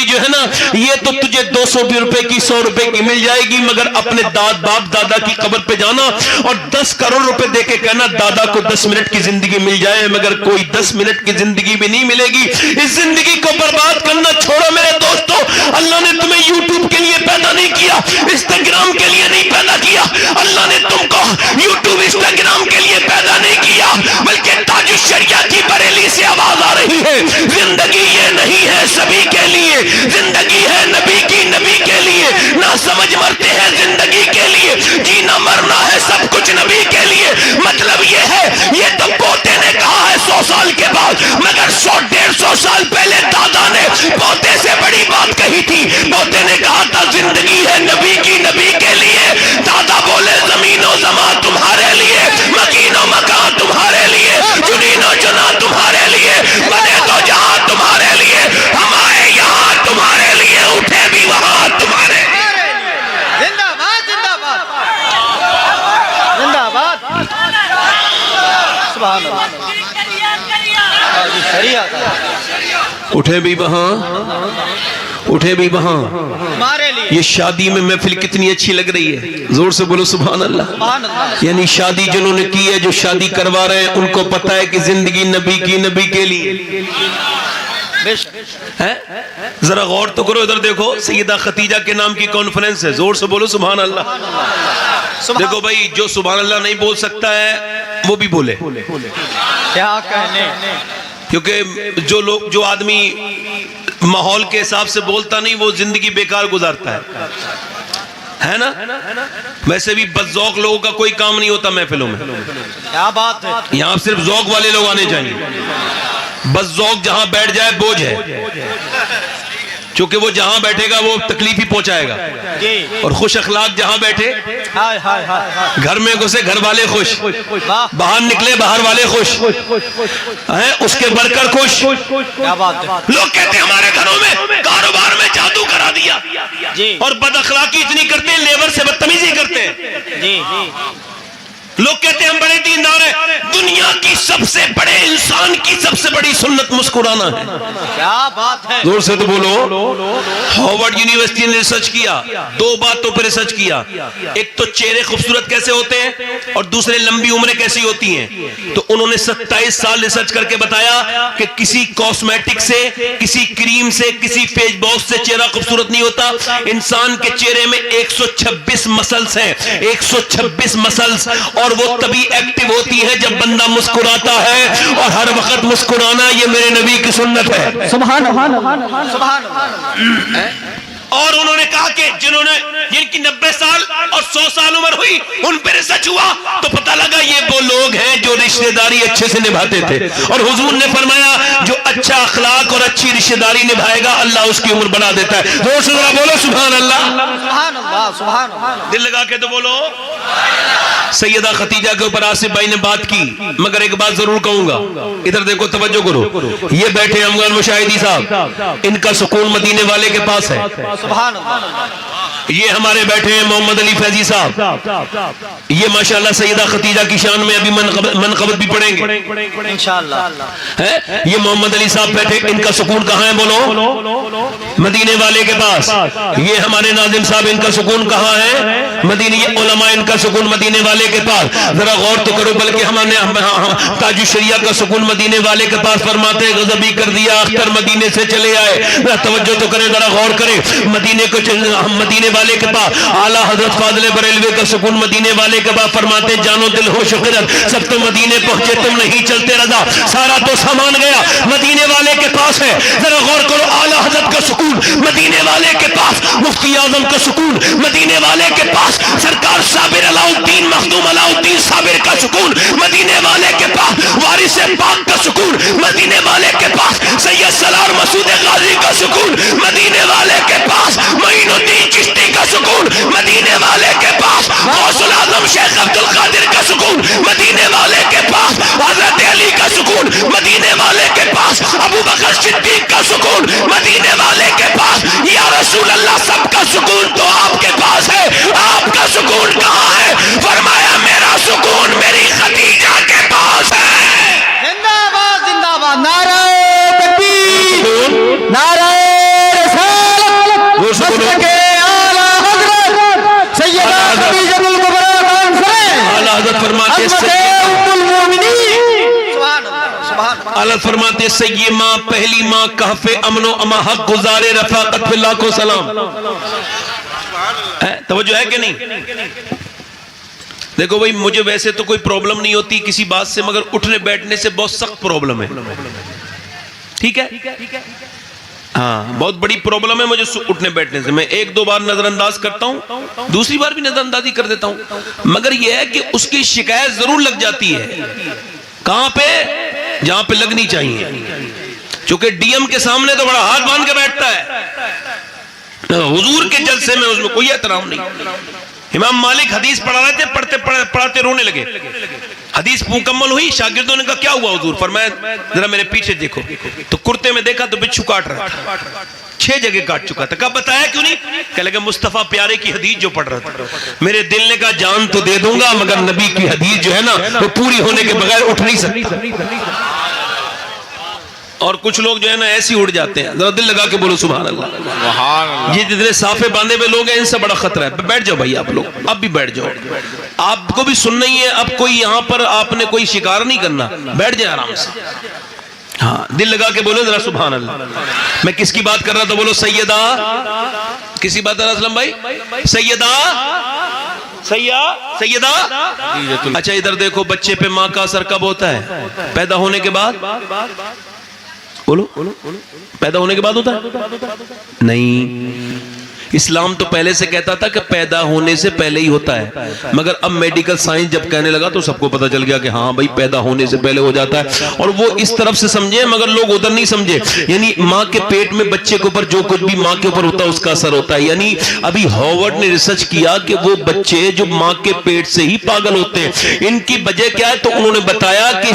جو ہے نا یہ تو تجھے 200 روپے کی 100 روپے کی مل جائے گی, مگر اپنے باپ دادا کی قبر پہ جانا اور 10 کروڑ روپے دے کے کہنا دادا کو 10 منٹ کی زندگی مل جائے, مگر کوئی 10 منٹ کی زندگی بھی نہیں ملے گی. اس زندگی کو برباد کرنا چھوڑو میرے دوستو. اللہ نے تمہیں یوٹیوب کے لیے پیدا نہیں کیا, انسٹاگرام کے لیے نہیں پیدا کیا. اللہ نے تم کو یوٹیوب انسٹاگرام کے لیے پیدا نہیں کیا, بلکہ تاج الشریعہ کی بریلی سے آواز آ رہی ہے, زندگی یہ نہیں ہے سبھی کے لیے, زندگی ہے نبی کی نبی کے لیے. نہ سمجھ مرتے ہیں زندگی کے لیے, جینا مرنا ہے سب کچھ نبی کے لیے. مطلب یہ ہے, یہ تو پوتے نے کہا ہے 100 سال کے بعد, مگر 100-150 سال پہلے دادا نے پوتے سے بڑی بات کہی تھی. پوتے نے کہا تھا زندگی ہے نبی کی نبی کے لیے, دادا بولے زمین و زمان تمہارے لیے, مکین و مکان تمہارے لیے, چنین و چنا تمہارے لیے, بنے تو جہاں تمہارے لیے, ہم آئے یہاں تمہارے لیے, اٹھے بھی وہاں تمہارے لیے. زندہ باد, زندہ باد, زندہ باد, سبحان اللہ. اٹھے بھی وہاں, اٹھے بھی وہاں. تمہارے لیے یہ شادی میں محفل کتنی اچھی لگ رہی ہے, زور سے بولو سبحان اللہ. سبحان اللہ. یعنی شادی جنہوں نے کی ہے, جو شادی کروا رہے ہیں, ان کو پتا ہے کہ زندگی نبی کی نبی کے لیے ہے. ذرا غور تو کرو, ادھر دیکھو, سیدہ خدیجہ کے نام کی کانفرنس ہے, زور سے بولو سبحان اللہ. دیکھو بھائی, جو سبحان اللہ نہیں بول سکتا ہے وہ بھی بولے. کیا کہنے, کیونکہ جو آدمی ماحول کے حساب سے بولتا نہیں وہ زندگی بیکار گزارتا ہے نا. ویسے بھی بد ذوق لوگوں کا کوئی کام نہیں ہوتا محفلوں میں. کیا بات ہے. یہاں صرف ذوق والے لوگ آنے چاہیے. بس ذوق جہاں بیٹھ جائے بوجھ ہے، چونکہ وہ جہاں بیٹھے گا وہ تکلیف ہی پہنچائے گا. اور خوش اخلاق جہاں بیٹھے، گھر میں گھسے گھر والے خوش، باہر نکلے باہر والے خوش ہیں، اس کے بڑھ کر خوش. کیا بات ہے. لوگ کہتے ہیں ہمارے گھروں میں کاروبار میں جادو کرا دیا، اور بد اخلاقی اتنی کرتے ہیں، لیبر سے بدتمیزی کرتے ہیں. لوگ کہتے ہیں ہم بڑے دیندار ہیں. دنیا کی سب سے بڑے انسان کی سب سے بڑی سنت مسکرانا ہے. کیا بات ہے. زور سے تو بولو. ہارورڈ یونیورسٹی نے ریسرچ کیا، دو باتوں پر ریسرچ کیا. ایک تو چہرے خوبصورت کیسے ہوتے ہیں، اور دوسرے لمبی عمریں کیسی ہوتی ہیں. تو انہوں نے 27 سال ریسرچ کر کے بتایا کہ کسی کاسمیٹک سے، کسی کریم سے، کسی فیس واش سے چہرہ خوبصورت نہیں ہوتا. انسان کے چہرے میں 126 مسلز ہیں، 126 مسلز، اور وہ تبھی ایکٹیو ہوتی ہے جب بندہ مسکراتا ہے. اور ہر وقت مسکرانا یہ میرے نبی کی سنت ہے. سبحان اللہ. اور انہوں نے کہا کہ جن کی 90 سال اور 100 سال عمر ہوئی ان پہ ریسرچ ہوا تو پتہ لگا یہ وہ لوگ ہیں جو رشتہ داری اچھے سے نبھاتے تھے. اور حضور نے فرمایا جو اچھا اخلاق اور اچھی رشتہ داری نبھائے گا اللہ اس کی عمر بڑھا دیتا ہے. زور سے ذرا بولو سبحان اللہ. سبحان اللہ. سبحان اللہ. دل لگا کے تو بولو. سیدہ خدیجہ کے اوپر آصف بھائی نے بات کی، مگر ایک بات ضرور کہوں گا. ادھر دیکھو، توجہ کرو. یہ بیٹھے افغان مشاہدی صاحب، ان کا سکون مدینے والے کے پاس ہے. سبحان اللہ. یہ ہمارے بیٹھے ہیں محمد علی فیضی صاحب، یہ ماشاءاللہ سیدہ خدیجہ کی شان میں ابھی منقبت بھی پڑھیں گے انشاءاللہ. یہ محمد علی صاحب بیٹھے، ان کا سکون کہاں ہے بولو؟ مدینے والے کے پاس. یہ ہمارے ناظم صاحب، ان کا سکون کہاں ہے؟ مدینے. یہ علماء، ان کا سکون مدینے والے کے پاس. ذرا غور تو کرو. بلکہ ہمارے تاج الشریعہ کا سکون مدینے والے کے پاس. فرماتے غضبی کر دیا اختر مدینے سے چلے آئے. ذرا توجہ تو کریں، ذرا غور کریں. مدینے کو مدینے والے کے پاس. اعلیٰ حضرت فاضل بریلوی کا سکون مدینے والے کے پاس. فرماتے جانو دل ہو شکرت سب تو مدینے پہنچے تم نہیں چلتے رضا، سارا تو سامان گیا مدینے والے کے پاس ہے. ذرا غور کرو. اعلیٰ حضرت کا سکون مدینے والے کے پاس. مفتی اعظم کا سکون مدینے والے کے پاس. سرکار صابر علاء الدین مخدوم علاء الدین صابر کا سکون مدینے والے کے پاس. وارث پاک کا سکون مدینے والے کے پاس. سید سالار مسعود غازی کا سکون مدینے والے کے پاس. معین الدین چشتی کا سکون مدینے والے کے پاس. غوث العظم شیخ عبد القادر کا سکون مدینے والے کے پاس. حضرت علی کا سکون مدینے والے کے پاس. ابو بکر صدیق کا سکون مدینے والے کے پاس. یا رسول اللہ سب کا سکون تو آپ کے پاس ہے، آپ کا سکون کہاں ہے؟ فرمایا میرا سکون میری خدیجہ کے پاس ہے. زندہ باد. زندہ باد. نعرہ تکبیر، نعرہ رسالت. مسلک اعلیٰ حضرت سیدہ خدیجہ الکبریٰ کانفرنس. اعلیٰ حضرت فرماتے ام المومنین. سبحان اللہ. سبحان اللہ. اعلیٰ فرماتے یہ ماں پہلی ماں کہف امن و اما حق گزارے رفاقت فی اللہ کو سلام. توجہ ہے کہ نہیں؟ دیکھو بھائی، مجھے ویسے تو کوئی پرابلم نہیں ہوتی کسی بات سے، مگر اٹھنے بیٹھنے سے بہت سخت پرابلم ہے. ٹھیک ہے؟ ہاں، بہت بڑی پرابلم ہے مجھے اٹھنے بیٹھنے سے. میں ایک دو بار نظر انداز کرتا ہوں، دوسری بار بھی نظر اندازی کر دیتا ہوں، مگر یہ ہے کہ اس کی شکایت ضرور لگ جاتی ہے. کہاں پہ؟ جہاں پہ لگنی چاہیے. چونکہ ڈی ایم کے سامنے تو بڑا ہاتھ باندھ کے بیٹھتا ہے، حضور کے جلسے میں اس میں کوئی احترام نہیں. امام مالک حدیث پڑھا رہے تھے، پڑھاتے رونے لگے. حدیث مکمل ہوئی، شاگردوں نے کہا کیا ہوا حضور؟ فرمایا ذرا میرے پیچھے دیکھو. تو کرتے میں دیکھا تو بچھو کاٹ رہا تھا، 6 جگہ کاٹ چکا تھا. کہا بتایا کیوں نہیں؟ کہنے لگا مصطفیٰ پیارے کی حدیث جو پڑھ رہا تھا. میرے دل نے کہا جان تو دے دوں گا مگر نبی کی حدیث جو ہے نا وہ پوری ہونے کے بغیر اٹھ نہیں سکتا. اور کچھ لوگ جو ہے نا ایسی اڑ جاتے ہیں. ذرا دل لگا کے بولو سبحان اللہ. یہ جتنے صافے باندھے ہوئے لوگ ہیں ان سے بڑا خطرہ ہے. بیٹھ جاؤ بھائی، آپ لوگ اب بھی بیٹھ جاؤ. آپ کو بھی سننا ہی ہے. اب کوئی یہاں پر آپ نے کوئی شکار نہیں کرنا، بیٹھ جائے آرام سے. ہاں، دل لگا کے بولو ذرا سبحان اللہ. میں کس کی بات کر رہا تھا؟ بولو سیدہ. کسی بات ہے اسلم بھائی؟ سیدہ سیدہ. اچھا ادھر دیکھو، بچے پہ ماں کا اثر کب ہوتا ہے؟ پیدا ہونے کے بعد. بولو پیدا ہونے کے بعد ہوتا ہے نہیں. اسلام تو پہلے سے کہتا تھا کہ پیدا ہونے سے پہلے ہی ہوتا ہے, مگر اب میڈیکل سائنس جب کہنے لگا تو سب کو پتا چل گیا کہ ہاں بھائی پیدا ہونے سے پہلے ہو جاتا ہے. اور وہ اس طرف سے سمجھے مگر لوگ ادھر نہیں سمجھے. یعنی ماں کے پیٹ میں بچے کے اوپر جو کچھ بھی ماں کے اوپر ہوتا ہے اس کا اثر ہوتا ہے. یعنی ابھی ہارورڈ نے ریسرچ کیا کہ وہ بچے جو ماں کے پیٹ سے ہی پاگل ہوتے ہیں, ان کی وجہ کیا ہے, تو انہوں نے بتایا کہ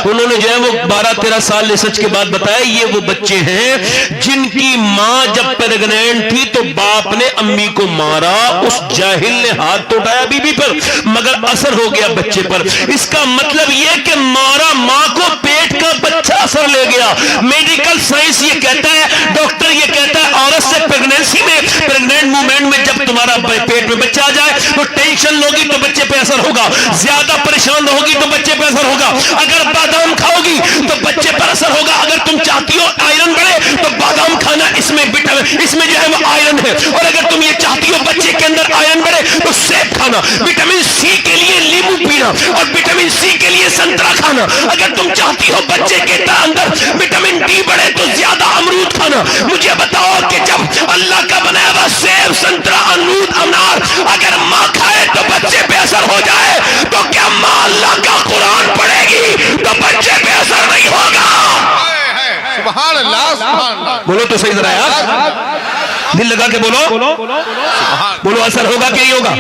انہوں نے جو ہے وہ 12-13 سال ریسرچ کے بعد بتایا یہ وہ بچے ہیں جن کی ماں جب پیگنینٹ تھی تو باپ نے امی کو مارا, اس جاہل نے ہاتھ تو اٹھایا بی بی پر مگر اثر ہو گیا بچے پر. اس کا مطلب یہ کہ مارا ماں کو, پیٹ کا بچہ اثر لے گیا. میڈیکل سائنس یہ کہتا ہے, ڈاکٹر یہ کہتا ہے عورت سے پیگنینسی میں پیگنینٹ مومنٹ میں جب تمہارا پیٹ میں بچہ آ جائے تو ٹینشن لوگی تو بچے پہ اثر ہوگا, زیادہ پریشان رہوگی تو بچے پہ اثر ہوگا, اگر بادام کھاؤ گی تو بچے پر اثر ہوگا, اگر تم چاہتی ہو آئرن بڑھے تو بادام کھانا, اس میں جو ہے وہ آئرن ہے, اور اگر تم یہ چاہتی ہو بچے کے اندر آئرن بڑھے تو سیب کھانا, وٹامن سی کے لیے لیمو پینا اور وٹامن سی کے لیے سنترا کھانا, اگر تم چاہتی ہو بچے کے اندر وٹامن ڈی بڑھے تو زیادہ امرود کھانا. مجھے بتاؤ کہ جب اللہ کا بنایا ہوا سیب, سنترا, امرود, انار اگر ماں کھائے تو بچے پہ اثر ہو جائے تو کیا ماں اللہ کا قرآن پڑھے گی تو بچے پہ اثر نہیں ہوگا؟ سبحان اللہ سبحان اللہ. بولو تو صحیح ذرا یار, دل لگا کے بولو, بولو اثر ہوگا کہ نہیں ہوگا,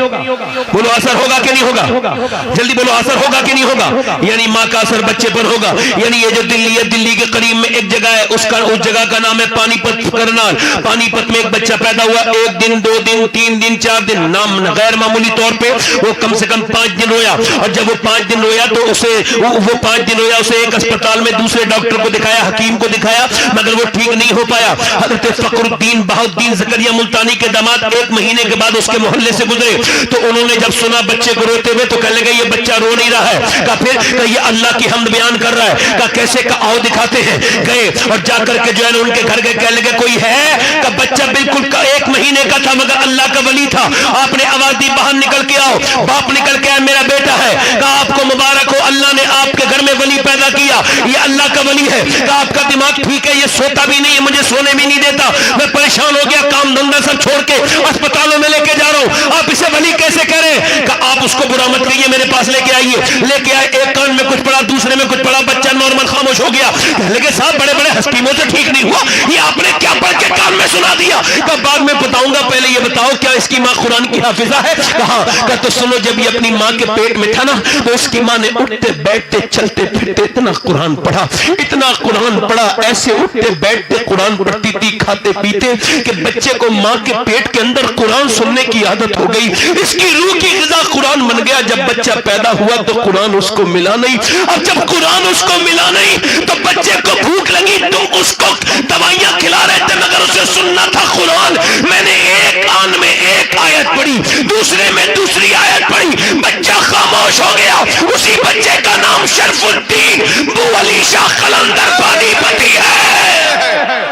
بولو اثر ہوگا کہ نہیں ہوگا, جلدی بولو اثر ہوگا کہ نہیں ہوگا. یعنی ماں کا اثر بچے پر ہوگا. یعنی یہ جو دلی ہے, دلی کے قریب میں ایک جگہ ہے, اس جگہ کا نام ہے پانی پت کرنال. پانی پت میں ایک بچہ پیدا ہوا, 1 دن 2 دن 3 دن 4 دن, نام غیر معمولی طور پہ وہ کم سے کم 5 دن رویا. اور جب وہ 5 دن رویا تو وہ 5 دن رویا, اسے ایک اسپتال میں دوسرے ڈاکٹر کو دکھایا, حکیم کو دکھایا, مگر وہ ٹھیک نہیں ہو پایا. حضرت فخر الدین بہاؤالدین زکریا ملتانی کے داماد 1 مہینے کے بعد اس کے محلے سے گزرے, تو انہوں نے جب سنا بچے کو روتے ہوئے تو کہنے لگے یہ بچہ رو نہیں رہا ہے. کہا پھر کہ یہ اللہ کی حمد بیان کر رہا ہے. کہا کیسے؟ کہ آؤ دکھاتے ہیں. گئے اور جا کر کے جو ہے ان کے گھر گئے, کہنے لگے کوئی ہے؟ کہ بچہ بالکل 1 مہینے کا تھا مگر اللہ کا ولی تھا. آپ نے آواز دی باہر نکل کے آؤ. باپ نکل کے آئے, میرا بیٹا ہے. کہا آپ کو مبارک ہو, اللہ نے آپ کے گھر میں ولی پیدا کیا, یہ اللہ کا ولی ہے. کہا آپ کا دماغ ٹھیک ہے, یہ سوتا بھی نہیں ہے, مجھے سونے بھی نہیں دیتا, میں پریشان ہو گیا, کام دھندا سب چھوڑ کے اسپتالوں میں لے کے جا رہا ہوں, آپ اسے ولی کیسے کہہ رہے ہیں؟ کہ آپ اس کو برا مت کہیے, میرے پاس لے کے آئیے. لے کے آئے, ایک کان میں کچھ پڑا, دوسرے میں کچھ پڑا, بچہ نارمل خاموش ہو گیا. کہنے لگے صاحب بڑے بڑے حکیموں سے ٹھیک نہیں ہوا, یہ آپ نے کیا پڑھ کے کان میں سنا دیا؟ کہ بعد میں بتاؤں گا, پہلے یہ بتاؤ کیا اس کی ماں قرآن کی حافظہ ہے؟ کہا کہ تو سنو, جب یہ اپنی ماں کے پیٹ میں تھا نا تو اس کی ماں نے اٹھتے بیٹھتے چلتے پھرتے اتنا قرآن پڑھا, اتنا قرآن پڑھا, ایسے اٹھتے بیٹھتے قرآن پڑھتی تھی, کھاتے پیتے, کہ بچے کو ماں کے پیٹ کے اندر قرآن سننے کی عادت ہو گئی. اس کی روح کی غذا قرآن بن گیا. جب بچہ پیدا ہوا تو قرآن اس کو ملا نہیں, اور جب قرآن اس کو ملا نہیں تو بچے کو بھوک لگی, تم اس کو دوائیاں کھلا رہے تھے مگر اسے سننا تھا قرآن. میں نے ایک کان میں ایک آیت پڑھی, دوسرے میں دوسری آیت پڑھی, بچہ خاموش ہو گیا. اسی بچے کا نام شرف الدین بو علی شاہ قلندر پانی پتی ہے.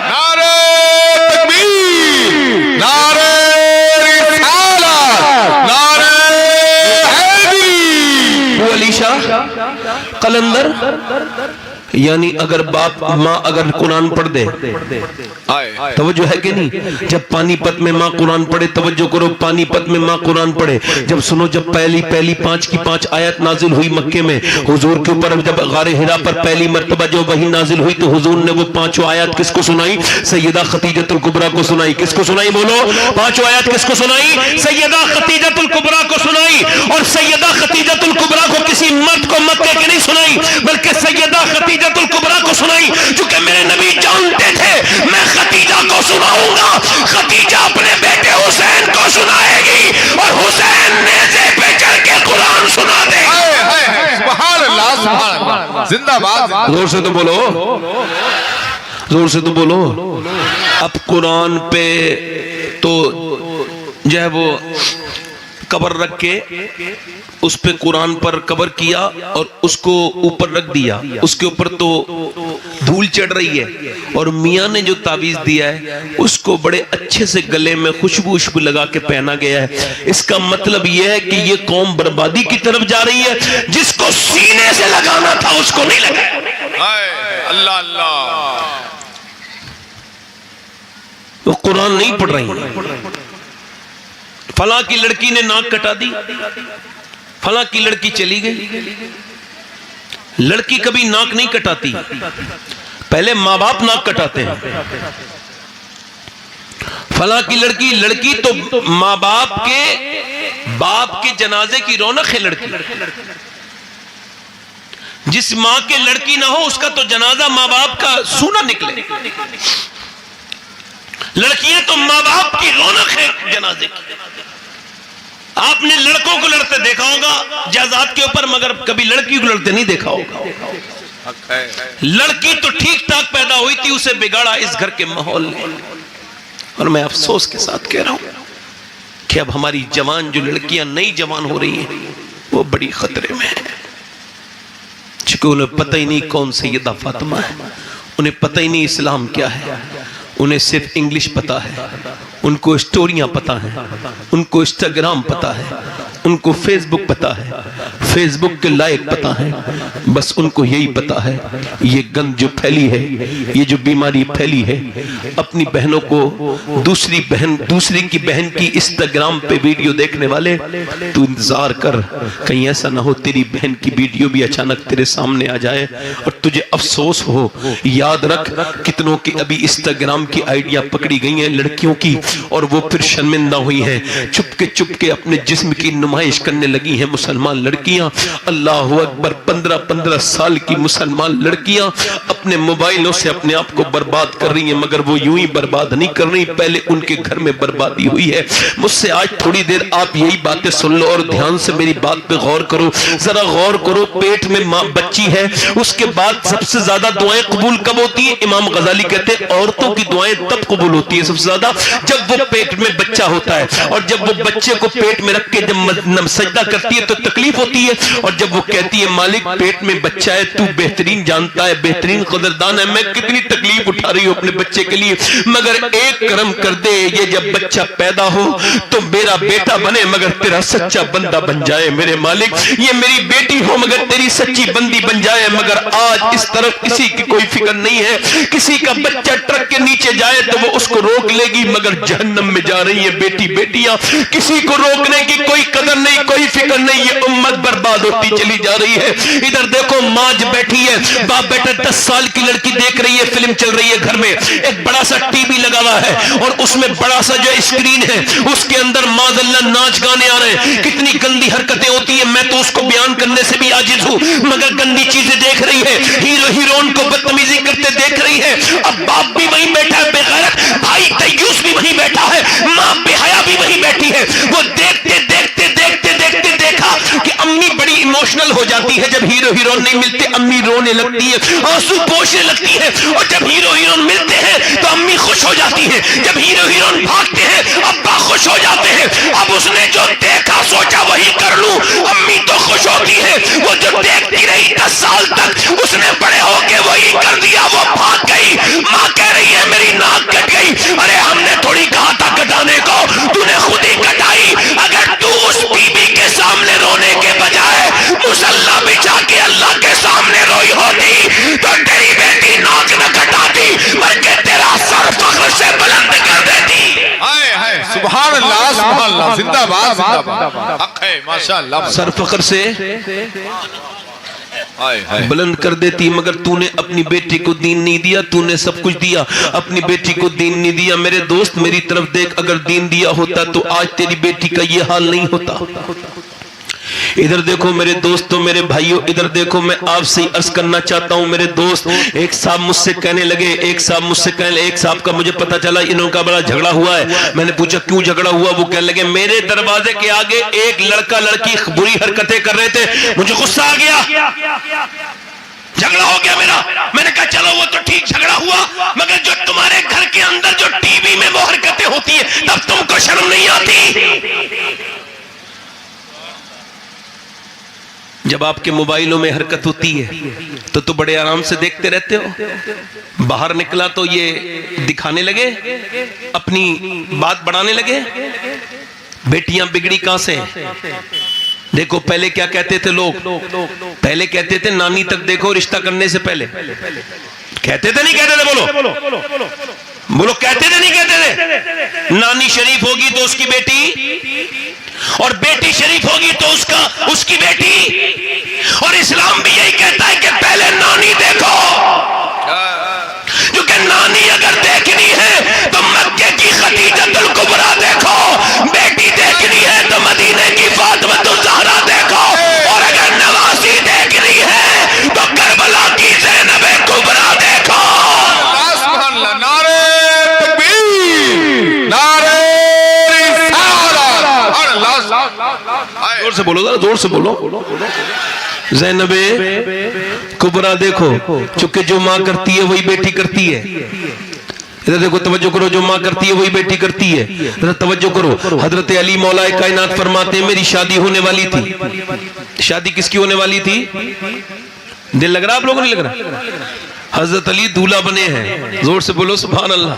نعرہ تکبیر, نعرہ رسالت, نعرہ حیدری. بو علی شاہ قلندر. یعنی اگر باپ ماں اگر قرآن پڑھ دے, توجہ ہے کہ نہیں؟ جب پانی پت میں ماں قرآن پڑھے, توجہ کرو, پانی پت میں ماں قرآن پڑھے, جب سنو, جب پہلی 5 کی 5 آیت نازل ہوئی مکے میں حضور کے اوپر, جب غار حرا پر پہلی مرتبہ جو وحی نازل ہوئی تو حضور نے وہ 5 آیات کس کو سنائی؟ سیدہ خدیجۃ الکبریٰ کو سنائی. کس کو سنائی؟ بولو, 5 آیات کس کو سنائی؟ سیدہ خدیجۃ الکبریٰ کو سنائی. اور سیدہ خدیجۃ الکبریٰ کو کسی مرد کو مکے کے نہیں سنائی, بلکہ سیدہ خدیجۃ الکبریٰ کو سنائی, چونکہ میرے نبی جانتے تھے میں خدیجہ کو سناؤں گا, خدیجہ اپنے بیٹے حسین کو سنائے گی, اور حسین نیزے پہ چڑھ کے قرآن سنا دے گا. سبحان اللہ سبحان اللہ, زندہ باد. زور سے تو بولو, زور سے تو بولو. اب قرآن پہ تو جو ہے وہ قبر رکھ کے اس پہ قرآن پر قبر کیا اور اس کو اوپر رکھ دیا, اس کے اوپر تو دھول چڑھ رہی ہے, اور میاں نے جو تعویذ دیا ہے اس کو بڑے اچھے سے گلے میں خوشبو لگا کے پہنا گیا ہے. اس کا مطلب یہ ہے کہ یہ قوم بربادی کی طرف جا رہی ہے, جس کو سینے سے لگانا تھا اس کو نہیں لگایا. اللہ اللہ. وہ قرآن نہیں پڑھ رہی ہیں. فلاں کی لڑکی نے ناک کٹا دی، فلاں کی لڑکی چلی گئی. لڑکی کبھی ناک نہیں کٹاتی، پہلے ماں باپ ناک کٹاتے ہیں. فلاں کی لڑکی تو ماں باپ کے جنازے کی رونق ہے. لڑکی جس ماں کے لڑکی نہ ہو اس کا تو جنازہ ماں باپ کا سونا نکلے. لڑکیاں تو ماں باپ کی رونق ہے جنازے کی. آپ نے لڑکوں کو لڑتے دیکھا ہوگا جائیداد کے اوپر، مگر کبھی لڑکی کو لڑتے نہیں دیکھا ہوگا. لڑکی تو ٹھیک ٹھاک پیدا ہوئی تھی، اسے بگاڑا اس گھر کے ماحول نے. اور میں افسوس کے ساتھ کہہ رہا ہوں کہ اب ہماری جوان جو لڑکیاں نئی جوان ہو رہی ہیں وہ بڑی خطرے میں ہیں. چونکہ انہیں پتہ ہی نہیں کون سیدہ فاطمہ ہے، انہیں پتہ ہی نہیں اسلام کیا ہے. انہیں صرف انگلش پتا ہے، ان کو اسٹوریاں پتا ہیں، ان کو انسٹاگرام پتا ہے، ان کو فیس بک پتا ہے، فیس بک کے لائق پتا ہے. بس ان کو یہی پتا ہے یہ گند جو پھیلی ہے، یہ جو بیماری پھیلی ہے. اپنی بہنوں کو دوسری کی بہن کی انسٹاگرام پہ ویڈیو دیکھنے والے، تو انتظار کر کہیں ایسا نہ ہو تیری بہن کی ویڈیو بھی اچانک تیرے سامنے آ جائے اور تجھے افسوس ہو. یاد رکھ کتنوں کی ابھی انسٹاگرام کی آئیڈیا پکڑی گئی ہیں لڑکیوں کی، اور وہ پھر شرمندہ ہوئی ہیں، چپ کے اپنے جسم کی نمائش کرنے لگی ہیں مسلمان لڑکیاں. اللہ اکبر. 15 سال کی مسلمان لڑکیاں اپنے موبائلوں سے اپنے آپ کو برباد کر رہی ہیں، مگر وہ یوں ہی برباد نہیں کر رہی، پہلے ان کے گھر میں بربادی ہوئی ہے. مجھ سے آج تھوڑی دیر آپ یہی باتیں سن لو اور دھیان سے میری بات پہ غور کرو. ذرا غور کرو، پیٹ میں ماں بچی ہے، اس کے بعد سب سے زیادہ دعائیں قبول کب ہوتی ہیں؟ امام غزالی کہتے ہیں عورتوں کی دعائیں تب قبول ہوتی ہیں سب سے زیادہ جب وہ پیٹ میں بچہ ہوتا ہے. اور جب وہ بچے کو پیٹ میں رکھ کے جب سجدہ کرتی ہے تو تکلیف ہوتی ہے، اور جب وہ کہتی ہے مالک پیٹ میں بچہ ہے، تو بہترین جانتا ہے، بہترین قدردان ہے، میں کتنی تکلیف اٹھا رہی ہوں اپنے بچے کے لیے، مگر ایک کرم کر دے، یہ جب بچہ پیدا ہو تو میرا بیٹا بنے مگر تیرا سچا بندہ بن جائے میرے مالک. یہ میری بیٹی ہو مگر تیری سچی بندی بن جائے. مگر آج اس طرف کسی کی کوئی فکر نہیں ہے. کسی کا بچہ ٹرک کے نیچے جائے تو وہ اس کو روک لے گی، مگر جہنم میں جا رہی ہے بیٹیاں. کسی کو روکنے کی کوئی قدر نہیں، کوئی فکر نہیں. یہ امت برباد ہوتی چلی جا رہی ہے. ادھر دیکھو ماں بیٹھی ہے، باپ بیٹا 10 سال کی لڑکی دیکھ رہی ہے، فلم چل رہی ہے گھر میں، ایک بڑا سا ٹی وی لگا ہوا ہے اور اس میں بڑا سا جو اسکرین ہے اس کے اندر معاذ اللہ ناچ گانے آ رہے ہیں. کتنی گندی حرکتیں ہوتی ہیں، میں تو اس کو بیان کرنے سے بھی عاجز ہوں، مگر گندی چیزیں دیکھ رہی ہے. ہیرون کو بدتمیزی کرتے دیکھ رہی ہے. اب باپ بھی وہیں بیٹھا ہے بے غیرت، بھائی دیوس بھی وہیں بیٹھا ہے، ماں بے حیا بھی وہیں بیٹھی ہے. وہ دیکھتے دیکھا کہ امی بڑی ایموشنل ہو جاتی ہے جب ہیرو ہیرون نہیں ملتے. امی رونے لگتی ہے، آنسو پوچھنے لگتی ہے، اور جب ہیرو ہیرون ملتے ہیں تو امی خوش ہو جاتی ہے. جب ہیرو ہیرون بھاگتے ہیں ابا خوش ہو جاتے ہیں. اب اس نے جو دیکھا سوچا وہی کر لوں، امی تو خوش ہوتی ہے. وہ جو دیکھتی رہی 10 سال تک اس نے بڑے ہو کے وہی کر دیا. وہ بھاگ گئی. ماں کہہ رہی ہے میری ناک کٹ گئی. ارے ہم نے تھوڑی کہا تھا کٹانے کو، تو نے خود ہی کٹائی. اگر تو اس بی بی کے سامنے رونے کے بجائے مصلی بچھا کے اللہ کے سامنے روئی ہوتی تو تیری بیٹی ناک نہ کٹاتی بلکہ تیرا سر فخر سے بلند کر دیتی. سبحان اللہ زندہ باد حق ہے ماشاءاللہ. سر فخر سے بلند کر دیتی. مگر تو نے اپنی بیٹی کو دین نہیں دیا. تو نے سب کچھ دیا، اپنی بیٹی کو دین نہیں دیا. میرے دوست میری طرف دیکھ، اگر دین دیا ہوتا تو آج تیری بیٹی کا یہ حال نہیں ہوتا. ادھر دیکھو میرے دوستوں، میرے بھائیوں، ادھر دیکھو. میں آپ سے عرض کرنا چاہتا ہوں میرے دوست. ایک صاحب مجھ سے کہنے لگے، ایک صاحب کا مجھے پتا چلا انہوں کا بڑا جھگڑا ہوا ہے. میں نے پوچھا کیوں جھگڑا ہوا؟ وہ کہنے لگے میرے دروازے کے آگے ایک لڑکا لڑکی بری حرکتیں کر رہے تھے، مجھے غصہ آ گیا، جھگڑا ہو گیا میرا. میں نے کہا چلو وہ تو ٹھیک جھگڑا ہوا، مگر جو تمہارے گھر کے اندر جو ٹی وی میں وہ حرکتیں ہوتی ہیں تب تم کو شرم نہیں آتی؟ جب آپ کے موبائلوں میں حرکت ہوتی ہے تو بڑے آرام سے دیکھتے رہتے ہو. باہر نکلا تو یہ دکھانے لگے، اپنی بات بڑھانے لگے. بیٹیاں بگڑی کہاں سے؟ دیکھو پہلے کیا کہتے تھے لوگ؟ پہلے کہتے تھے نانی تک دیکھو رشتہ کرنے سے پہلے. کہتے تھے نہیں کہتے تھے؟ بولو. بولو کہتے تھے نہیں کہتے تھے؟ نانی شریف ہوگی تو اس کی بیٹی، اور بیٹی شریف ہوگی تو اس کی بیٹی، اور اسلام بھی یہی کہتا ہے کہ پہلے نانی دیکھو، کیونکہ نانی اگر دیکھنی ہے تو مکے کی خدیجۃ الکبریٰ دیکھو، بیٹی دیکھنی ہے تو مدینے کی فاطمہ الزہرا دیکھو، اور اگر نواسی دیکھنی ہے تو کربلا کی زینب کبریٰ دیکھو۔ سبحان اللہ، نعرہ تکبیر، نعرہ رسالت، اللہ، زور سے بولو ذرا، زور سے بولو۔ زینب کبریٰ دیکھو، چونکہ جو ماں کرتی ہے وہی بیٹی کرتی ہے۔ ادھر دیکھو، توجہ کرو، جو ماں کرتی ہے وہی بیٹی کرتی ہے۔ ادھر توجہ کرو، حضرت علی مولا کائنات فرماتے ہیں میری شادی ہونے والی تھی۔ شادی کس کی ہونے والی تھی؟ دل لگ رہا آپ لوگوں نہیں لگ رہا؟ حضرت علی دولہا بنے ہیں، زور سے بولو سبحان اللہ۔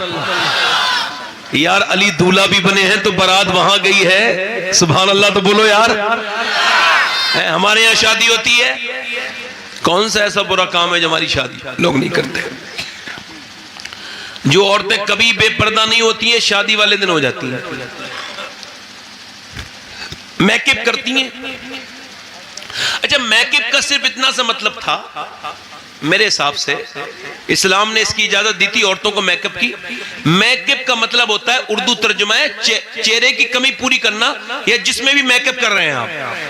یار علی دولہا بھی بنے ہیں تو برات وہاں گئی ہے، سبحان اللہ تو بولو یار۔ ہمارے یہاں شادی ہوتی ہے، کون سا ایسا برا کام ہے جو ہماری شادی لوگ نہیں کرتے؟ جو عورتیں کبھی بے پردہ نہیں ہوتی ہیں شادی والے دن ہو جاتی ہیں، میک اپ کرتی ہیں۔ اچھا، میک اپ کا صرف اتنا سا مطلب تھا میرے حساب سے، اسلام نے اس کی اجازت دی تھی عورتوں کو میک اپ کی۔ میک اپ کا مطلب ہوتا ہے، اردو ترجمہ ہے چہرے کی کمی پوری کرنا، یا جس میں بھی میک اپ کر رہے ہیں آپ،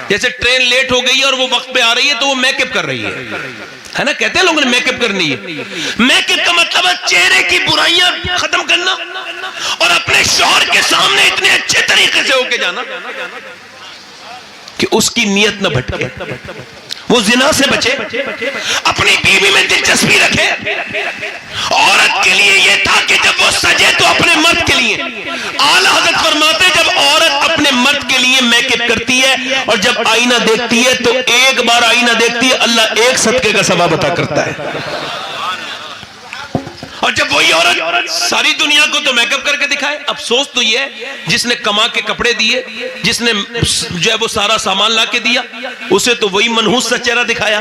جیسے ٹرین لیٹ ہو گئی ہے اور وہ وقت پہ آ رہی ہے تو وہ میک اپ کر رہی ہے نا، کہتے ہیں لوگوں نے میک اپ کرنی ہے۔ میک اپ کا مطلب ہے چہرے کی برائیاں ختم کرنا اور اپنے شوہر کے سامنے اتنے اچھے طریقے سے ہو کے جانا کہ اس کی نیت نہ بھٹکے، وہ زنا سے بچے، اپنی بیوی میں دلچسپی رکھے۔ عورت کے لیے یہ تھا کہ جب وہ سجے تو اپنے مرد کے لیے، اعلیٰ حضرت فرماتے جب عورت اپنے مرد کے لیے میک اپ کرتی ہے اور جب آئینہ دیکھتی ہے تو ایک بار آئینہ دیکھتی ہے اللہ ایک صدقے کا ثواب عطا کرتا ہے، اور جب وہی عورت ساری دنیا کو تو میک اپ کر کے دکھائے۔ افسوس تو یہ ہے جس نے کما کے کپڑے دیے، جس نے جو ہے وہ سارا سامان لا کے دیا، اسے تو وہی منحوس سا چہرہ دکھایا،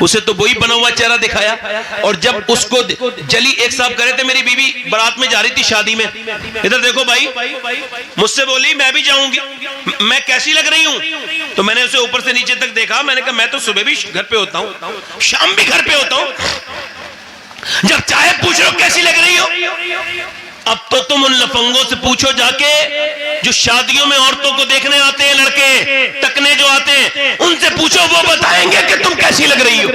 اسے تو وہی بنا ہوا چہرہ دکھایا، اور جب اس کو جلی ایک صاحب کہہ رہے تھے میری بیوی برات میں جا رہی تھی شادی میں، ادھر دیکھو بھائی، مجھ سے بولی میں بھی جاؤں گی، میں کیسی لگ رہی ہوں؟ تو میں نے اسے اوپر سے نیچے تک دیکھا، میں نے کہا میں تو صبح بھی گھر پہ ہوتا ہوں، شام بھی گھر پہ ہوتا ہوں، جب چاہے پوچھ لو کیسی لگ رہی ہو۔ اب تو تم ان لفنگوں سے پوچھو جا کے جو شادیوں میں عورتوں کو دیکھنے آتے ہیں، لڑکے ٹکنے جو آتے ہیں، ان سے پوچھو، وہ بتائیں گے کہ تم کیسی لگ رہی ہو۔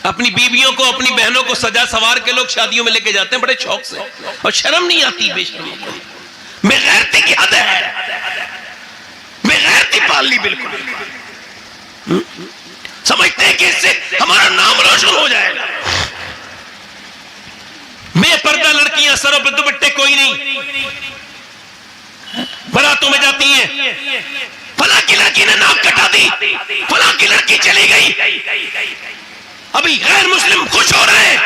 اپنی بیویوں کو، اپنی بہنوں کو سجا سوار کے لوگ شادیوں میں لے کے جاتے ہیں بڑے شوق سے، اور شرم نہیں آتی بے شرموں کو، بے غیرتی کی حد ہے، بے غیرتی پال لی بالکل، سمجھتے ہیں کہ اس سے ہمارا نام روشن ہو جائے گا۔ بے پردہ لڑکیاں، سروں پہ دوپٹے کوئی نہیں، براتوں میں جاتی ہیں، فلاں کی لڑکی نے ناک کٹا دی، فلاں کی لڑکی چلی گئی، ابھی غیر مسلم خوش ہو رہے ہیں،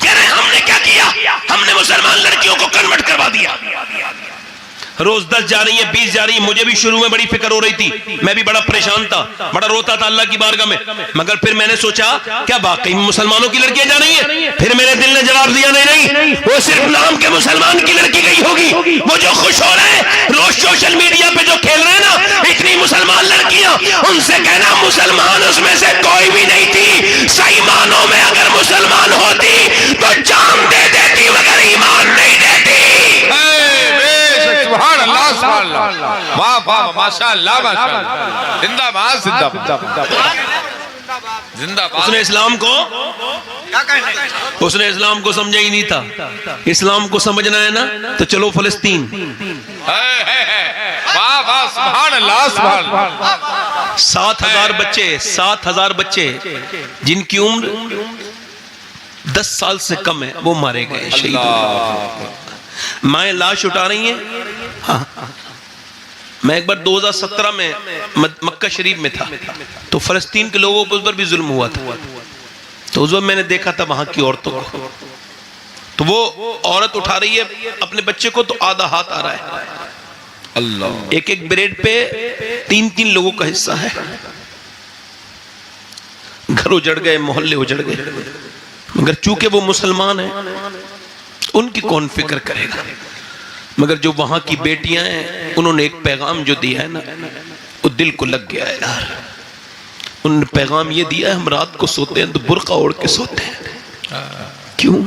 کہہ رہے ہیں ہم نے کیا کیا، ہم نے مسلمان لڑکیوں کو کنورٹ کروا دیا۔ روز 10 جا رہی ہیں، 20 جا رہی ہیں۔ مجھے بھی شروع میں بڑی فکر ہو رہی تھی، میں بھی بڑا پریشان تھا، بڑا روتا تھا اللہ کی بارگاہ میں، مگر پھر میں نے سوچا کیا واقعی مسلمانوں کی لڑکیاں جا رہی ہیں؟ پھر میرے دل نے جواب دیا نہیں، وہ صرف نام کے مسلمان کی لڑکی گئی ہوگی، وہ جو خوش ہو رہے ہیں روز سوشل میڈیا پہ جو کھیل رہے ہیں نا اتنی مسلمان لڑکیاں، ان سے کہنا مسلمان اس میں سے کوئی بھی نہیں تھی، صحیح معنوں میں اگر مسلمان ہوتی تو جان دے دیتی مگر ایمان نہیں دیتی۔ سبحان اللہ، سبحان اللہ، واہ واہ، ماشاء اللہ، ماشاء اللہ، زندہ باد، زندہ باد، زندہ باد۔ اس نے اسلام کو سمجھا ہی نہیں تھا، اسلام کو سمجھنا ہے نا تو چلو فلسطین، واہ واہ، سبحان اللہ، سبحان اللہ۔ 7,000 بچے جن کی عمر 10 سال سے کم ہے وہ مارے گئے، شہید ہوئے، مائیں لاش اٹھا رہی ہیں۔ ہاں، میں ایک بار 2017 میں مکہ شریف میں تھا تو فلسطین کے لوگوں پر بھی ظلم ہوا تھا، تو اس وقت میں نے دیکھا تھا وہاں کی عورتوں کو، تو وہ عورت اٹھا رہی ہے اپنے بچے کو تو آدھا ہاتھ آ رہا ہے، اللہ، ایک بریڈ پہ 3 لوگوں کا حصہ ہے، گھر اجڑ گئے، محلے اجڑ گئے، مگر چونکہ وہ مسلمان ہیں ان کی کون فکر کرے گا. مگر جو وہاں کی بیٹیاں ہیں انہوں نے ایک پیغام جو دیا ہے نا وہ دل کو لگ گیا ہے یار. انہوں نے پیغام یہ دیا ہے ہم رات کو سوتے ہیں تو برقع اوڑھ کے سوتے ہیں. کیوں؟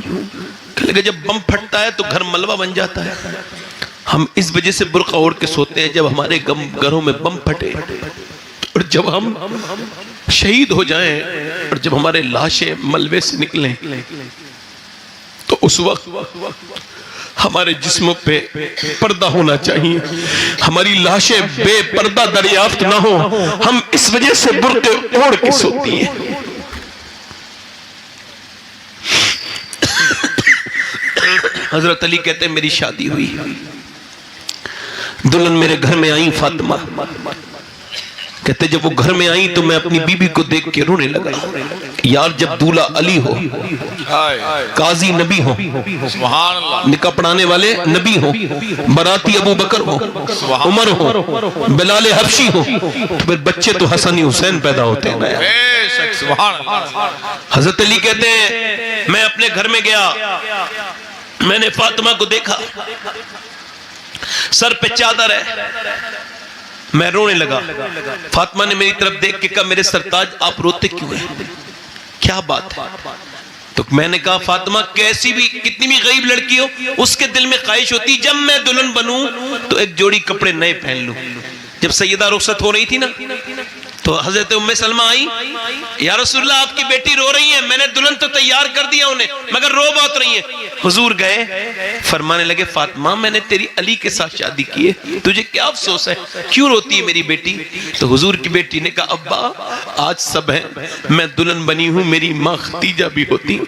کہ لگا جب بم پھٹتا ہے تو گھر ملبہ بن جاتا ہے. ہم اس وجہ سے برقع اوڑھ کے سوتے ہیں جب ہمارے گھروں میں بم پھٹے اور جب ہم شہید ہو جائیں اور جب ہمارے لاشیں ملبے سے نکلیں تو اس وقت ہمارے جسموں پہ پردہ ہونا چاہیے. ہماری لاشیں بے پردہ دریافت نہ ہو. ہم اس وجہ سے برقع اوڑھ کے سوتی ہیں. حضرت علی کہتے ہیں میری شادی ہوئی, دلہن میرے گھر میں آئی فاطمہ. کہتے جب وہ گھر میں آئی تو میں اپنی بیوی کو دیکھ کے رونے لگا. یار جب دولہا علی ہو, قاضی نبی ہو, سبحان اللہ, نکاح پڑھانے والے نبی ہو, براتی ابو بکر ہو, عمر ہو, بلال حبشی ہو, تو پھر بچے تو حسن حسین پیدا ہوتے ہیں. بے شک سبحان اللہ. حضرت علی کہتے ہیں میں اپنے گھر میں گیا, میں نے فاطمہ کو دیکھا, سر پہ چادر ہے, میں رونے لگا. فاطمہ نے میری طرف دیکھ کے کہا میرے سرتاج آپ روتے کیوں ہیں, کیا بات ہے؟ تو میں نے کہا فاطمہ کیسی بھی کتنی بھی غریب لڑکی ہو اس کے دل میں خواہش ہوتی جب میں دلہن بنوں تو ایک جوڑی کپڑے نئے پہن لوں. جب سیدہ رخصت ہو رہی تھی نا تو حضرت ام سلمہ آئی, یا رسول اللہ آپ کی بیٹی رو رہی ہے, میں نے دلہن تو تیار کر دیا انہیں مگر رو بہت رہی ہیں. حضور گئے فرمانے لگے فاطمہ میں نے تیری علی کے ساتھ شادی کی ہے, تجھے کیا افسوس ہے, کیوں روتی ہے میری بیٹی؟ تو حضور کی بیٹی نے کہا ابا آج سب ہے, میں دلہن بنی ہوں, میری ماں ختیجہ بھی ہوتی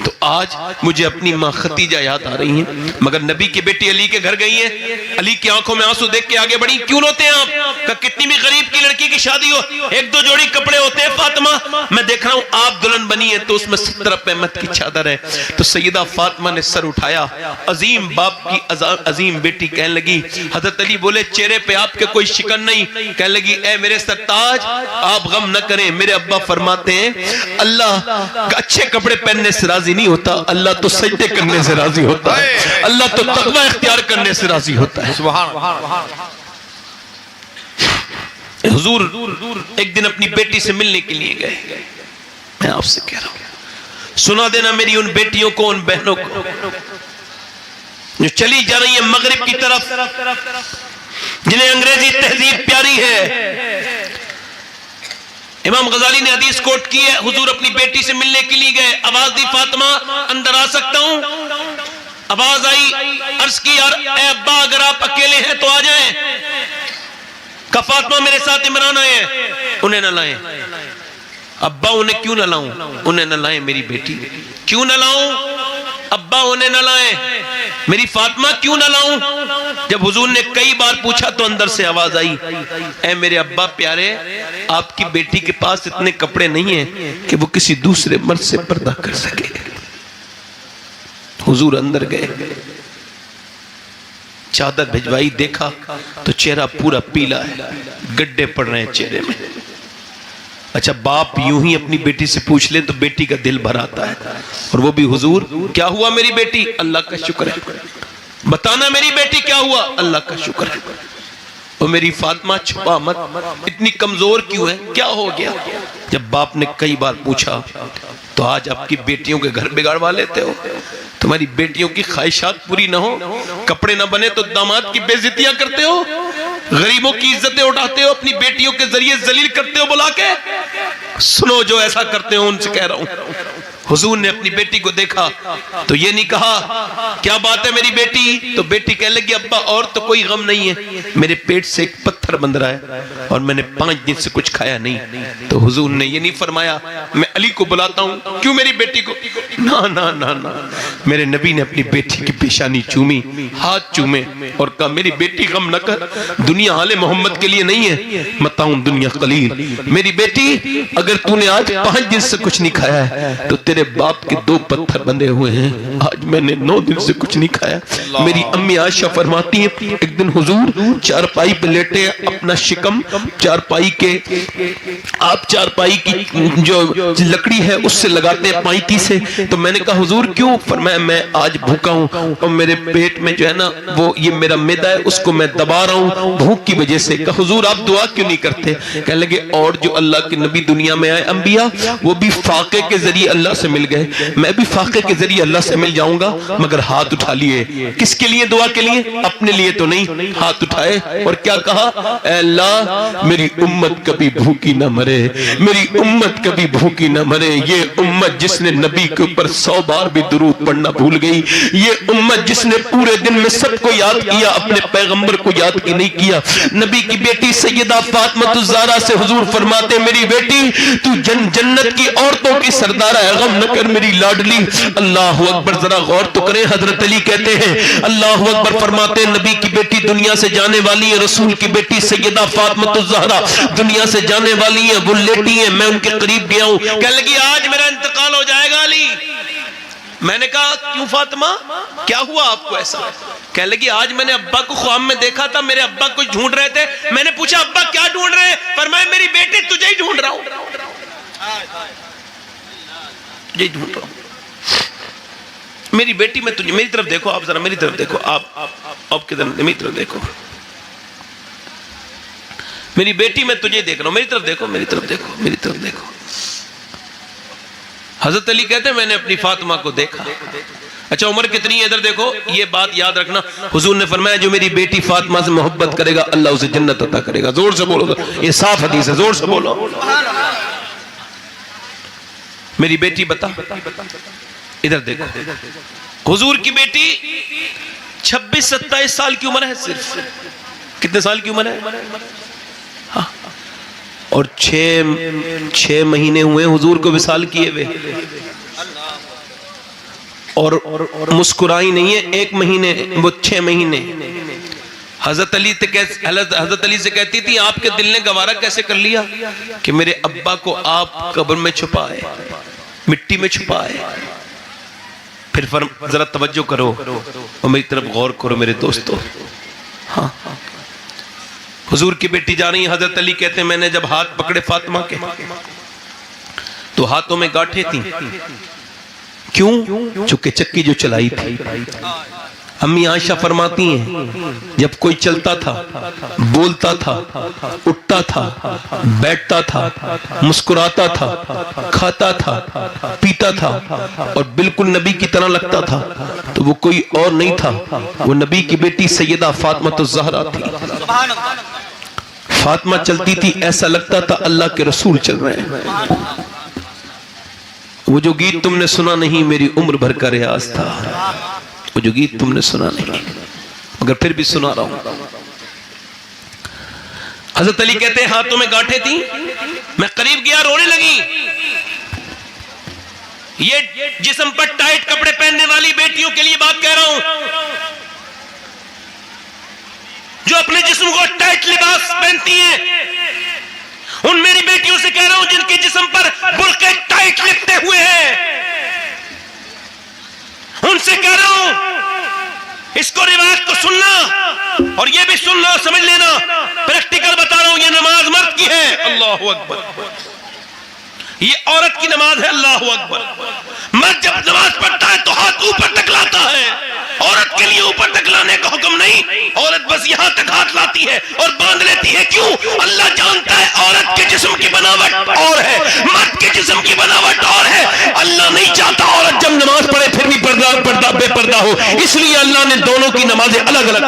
تو آج مجھے اپنی ماں ختیجہ یاد آ رہی ہیں. مگر نبی کی بیٹی علی کے گھر گئی ہیں, علی کی آنکھوں میں آنسو دیکھ کے آگے بڑھی, کیوں روتے ہیں آپ؟ کہ کتنی بھی غریب کی لڑکی کی شادی ہو ایک دو جوڑی کپڑے ہوتے ہیں فاطمہ, میں دیکھ رہا ہوں آپ دلہن بنی ہے تو اس میں 70 احمد کی چادر ہے. تو سیدہ فاطمہ نے سر اٹھایا, عظیم باپ کی عظیم بیٹی کہنے لگی. حضرت علی بولے چہرے پہ آپ کے کوئی شکن نہیں, کہنے لگی اے میرے سرتاج آپ غم نہ کریں, میرے ابا فرماتے ہیں اللہ اچھے کپڑے پہننے سے راضی نہیں ہوتا, اللہ تو سجدے کرنے سے راضی ہوتا ہے, اللہ تو تقوی اختیار کرنے سے راضی ہوتا ہے. سبحان اللہ. حضور ایک دن اپنی بیٹی سے ملنے کے لیے گئے. میں آپ سے کہہ رہا ہوں سنا دینا میری ان بیٹیوں کو, ان بہنوں کو جو چلی جا رہی ہیں مغرب کی طرف, جنہیں انگریزی تہذیب پیاری ہے. امام غزالی نے حدیث کوٹ کی ہے, حضور اپنی بیٹی سے ملنے کے لیے گئے, آواز دی فاطمہ اندر آ سکتا ہوں؟ آواز آئی, عرض کی اے ابا اگر آپ اکیلے ہیں تو آ جائیں. کہ فاطمہ میرے ساتھ عمران آئے ہیں, انہیں نہ لائیں. ابا انہیں کیوں نہ لاؤں؟ انہیں نہ لائیں میری بیٹی. کیوں نہ لاؤں ابا؟ انہیں نہ لائیں. میری فاطمہ کیوں نہ لاؤں؟ جب حضور نے کئی بار پوچھا تو اندر سے آواز آئی, اے میرے ابا پیارے آپ کی بیٹی کے پاس اتنے کپڑے نہیں ہیں کہ وہ کسی دوسرے مرد سے پردہ کر سکے. حضور اندر گئے, چادر بھجوائی, دیکھا تو چہرہ پورا پیلا ہے, گڈھے پڑ رہے ہیں چہرے میں. اچھا باپ یوں ہی اپنی بیٹی سے پوچھ لے تو بیٹی کا دل بھر آتا ہے, اور وہ بھی حضور کیا ہوا میری بیٹی؟ اللہ کا شکر ہے. بتانا میری بیٹی کیا ہوا؟ اللہ کا شکر ہے. اور میری فاطمہ چھپا مت, اتنی کمزور کیوں ہے, کیا ہو گیا؟ جب باپ نے کئی بار پوچھا تو آج آپ کی بیٹیوں کے گھر بگاڑوا لیتے ہو, تمہاری بیٹیوں کی خواہشات پوری نہ ہو, کپڑے نہ بنے تو داماد کی بے عزتیاں کرتے ہو, غریبوں کی عزتیں اٹھاتے ہو, اپنی بیٹیوں کے ذریعے ذلیل کرتے ہو بلا کے. سنو جو ایسا کرتے ہو ان سے کہہ رہا ہوں. حضور نے اپنی بیٹی کو دیکھا تو یہ نہیں کہا کیا بات ہے میری بیٹی؟ تو بیٹی کہنے لگی ابا اور تو کوئی غم نہیں ہے, میرے پیٹ سے ایک پتھر بند رہا ہے اور میں نے 5 دن سے کچھ کھایا نہیں. تو حضور نے یہ نہیں فرمایا میں علی کو بلاتا ہوں, کیوں میری بیٹی کو؟ نا نا نا نا, میرے نبی نے اپنی بیٹی کی پیشانی چومی, ہاتھ چومے اور کہا میری بیٹی غم نہ کر, دنیا آل محمد کے لیے نہیں ہے, متاع دنیا قلیل. میری بیٹی اگر تو نے آج 5 دن سے کچھ نہیں کھایا ہے تو تیرے میرے باپ کے 2 پتھر بندے ہوئے ہیں، آج میں نے 9 دن سے کچھ نہیں کھایا۔ میری امی عائشہ فرماتی ہیں ایک دن حضور چارپائی پہ لیٹے، اپنا شکم چارپائی کے، آپ چارپائی کی جو لکڑی ہے اس سے لگاتے ہیں پائتی سے، تو میں نے کہا حضور کیوں؟ فرمایا میں آج بھوکا ہوں اور میرے پیٹ میں جو ہے نا وہ یہ میرا معدہ ہے اس کو میں دبا رہا ہوں بھوک کی وجہ سے۔ کہا حضور آپ دعا کیوں نہیں کرتے؟ کہنے لگے اور جو اللہ کے نبی دنیا میں آئے انبیاء وہ بھی فاقے کے ذریعے اللہ سے مل گئے، میں بھی فاقے کے ذریعے اللہ سے مل جاؤں گا، مگر ہاتھ اٹھا لیے۔ کس کے لیے دعا کے لیے؟ اپنے لیے تو نہیں، ہاتھ اٹھائے اور کیا کہا؟ اے اللہ میری امت کبھی بھوکی نہ مرے، میری امت کبھی بھوکی نہ مرے۔ یہ امت جس نے نبی کے اوپر 100 بار بھی درود پڑھنا بھول گئی، یہ امت جس نے پورے دن میں سب کو یاد کیا اپنے پیغمبر کو یاد کی نہیں کیا۔ نبی کی بیٹی سیدہ فاطمہ الزہرا سے حضور فرماتے میری بیٹی تو جنت کی عورتوں کی سردار ہے، غم نہ کر میری لاڈلی۔ اللہ اکبر، ذرا غور تو کریں، حضرت علی کہتے ہیں اللہ اکبر، فرماتے ہیں نبی کی بیٹی دنیا سے جانے والی ہے، رسول کی بیٹی سیدہ فاطمہ الزہرا دنیا سے جانے والی ہیں، وہ لیٹی ہیں، میں ان کے قریب گیا ہوں، کہنے لگی آج میرا انتقال ہو جائے گا علی۔ میں نے کہا کیوں فاطمہ کیا ہوا آپ کو ایسا؟ کہنے لگی آج میں نے ابا کو خواب میں دیکھا تھا، میرے ابا کچھ ڈھونڈ رہے تھے، میں نے پوچھا ابا کیا ڈھونڈ رہے ہیں؟ فرمایا میری بیٹی تجھے ہی ڈھونڈ رہا ہوں، تجھے ہی ڈھونڈ رہا ہوں میری بیٹی، میں تجھے، میری طرف دیکھو آپ، ذرا میری طرف دیکھو آپ کدھر، میری طرف دیکھو میری بیٹی، میں تجھے دیکھ رہا ہوں، میری طرف دیکھو، میری طرف دیکھو، میری طرف دیکھو۔ حضرت علی کہتے ہیں میں نے اپنی فاطمہ کو دیکھا۔ اچھا عمر کتنی ہے ادھر دیکھو، یہ بات یاد رکھنا، حضور نے فرمایا جو میری بیٹی فاطمہ سے محبت کرے گا اللہ اسے جنت عطا کرے گا۔ زور سے بولو، یہ صاف حدیث ہے، زور سے بولو۔ میری بیٹی بتا، ادھر دیکھو، حضور کی بیٹی 26-27 سال کی عمر ہے، صرف کتنے سال کی عمر ہے؟ اور 6 مہینے ہوئے حضور کو وصال کیے ہوئے، اور مسکرائی نہیں ہے 1 مہینے، وہ 6 مہینے۔ حضرت علی سے کہتی تھی آپ کے دل نے گوارا کیسے کر لیا کہ میرے ابا کو آپ قبر میں چھپائے، مٹی میں چھپائے۔ پھر ذرا توجہ کرو اور میری طرف غور کرو میرے دوستو۔ ہاں حضور کی بیٹی جا رہی ہے، حضرت علی کہتے ہیں میں نے جب ہاتھ پکڑے فاطمہ کے تو ہاتھوں میں گاٹھیں تھیں، کیوں؟ چونکہ چکی جو چلائی تھی۔ امی عائشہ فرماتی ہیں جب کوئی چلتا تھا، بولتا تھا، اٹھتا تھا، بیٹھتا تھا، مسکراتا تھا، کھاتا تھا، پیتا تھا اور بالکل نبی کی طرح لگتا تھا تو وہ کوئی اور نہیں تھا، وہ نبی کی بیٹی سیدہ فاطمہ الزہرا تھی۔ فاطمہ چلتی تھی ایسا لگتا تھا اللہ کے رسول چل رہے ہیں۔ وہ جو گیت تم نے سنا نہیں میری عمر بھر کا ریاض تھا، وہ جو گیت تم نے سنا نہیں مگر پھر بھی سنا رہا ہوں۔ حضرت علی کہتے ہیں ہاتھوں میں گاٹھیں تھیں، میں قریب گیا رونے لگی۔ یہ جسم پر ٹائٹ کپڑے پہننے والی بیٹیوں کے لیے بات کہہ رہا ہوں جو اپنے جسم کو ٹائٹ لباس پہنتی ہیں، ان میری بیٹیوں سے کہہ رہا ہوں جن کے جسم پر برقعے ٹائٹ لپٹے ہوئے ہیں، ان سے کہہ رہا ہوں اس کو روایت کو سننا اور یہ بھی سننا سمجھ لینا، پریکٹیکل بتا رہا ہوں یہ نماز مرد کی ہے، اللہ اکبر، یہ عورت کی نماز ہے، اللہ اکبر۔ مرد جب نماز پڑھتا ہے تو ہاتھ اوپر تک لاتا ہے، عورت کے لیے اوپر تک لانے کا حکم نہیں، عورت بس یہاں تک ہاتھ لاتی ہے اور باندھ لیتی ہے۔ کیوں؟ اللہ جانتا ہے عورت کے جسم کی بناوٹ اور ہے، مرد کے جسم کی بناوٹ اور ہے۔ اللہ نہیں چاہتا عورت جب نماز پڑھے پھر بھی پردہ بے پردہ ہو، اس لیے اللہ نے دونوں کی نمازیں الگ الگ۔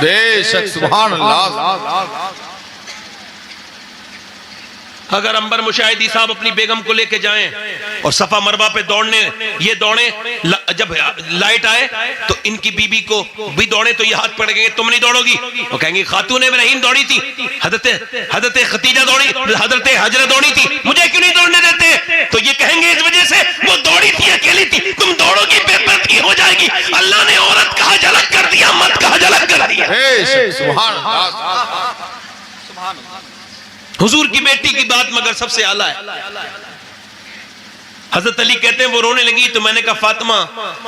بے شک سبحان اللہ۔ اگر عنبر مشاہدی صاحب اپنی بیگم کو لے کے جائیں اور صفا مروہ پہ دوڑنے، یہ دوڑیں، جب لائٹ آئے تو ان کی بیوی کو بھی دوڑیں تو یہ ہاتھ پڑ گئے تم نہیں دوڑو گی، وہ کہیں گے خاتون ابراہیم دوڑی تھی، حضرت خدیجہ دوڑی، حضرت حجرہ دوڑی تھی، مجھے کیوں نہیں دوڑنے دیتے؟ تو یہ کہیں گے اس وجہ سے وہ دوڑی تھی، اکیلی تھی، تم دوڑو گی بے پردگی ہو جائے گی۔ اللہ نے عورت کا حج الگ کر دیا، مرد کا حج الگ کر دیا۔ سبحان اللہ۔ حضور کی بیٹی کی بات مگر سب سے اعلیٰ ہے۔ حضرت علی کہتے ہیں وہ رونے لگی تو میں نے کہا فاطمہ،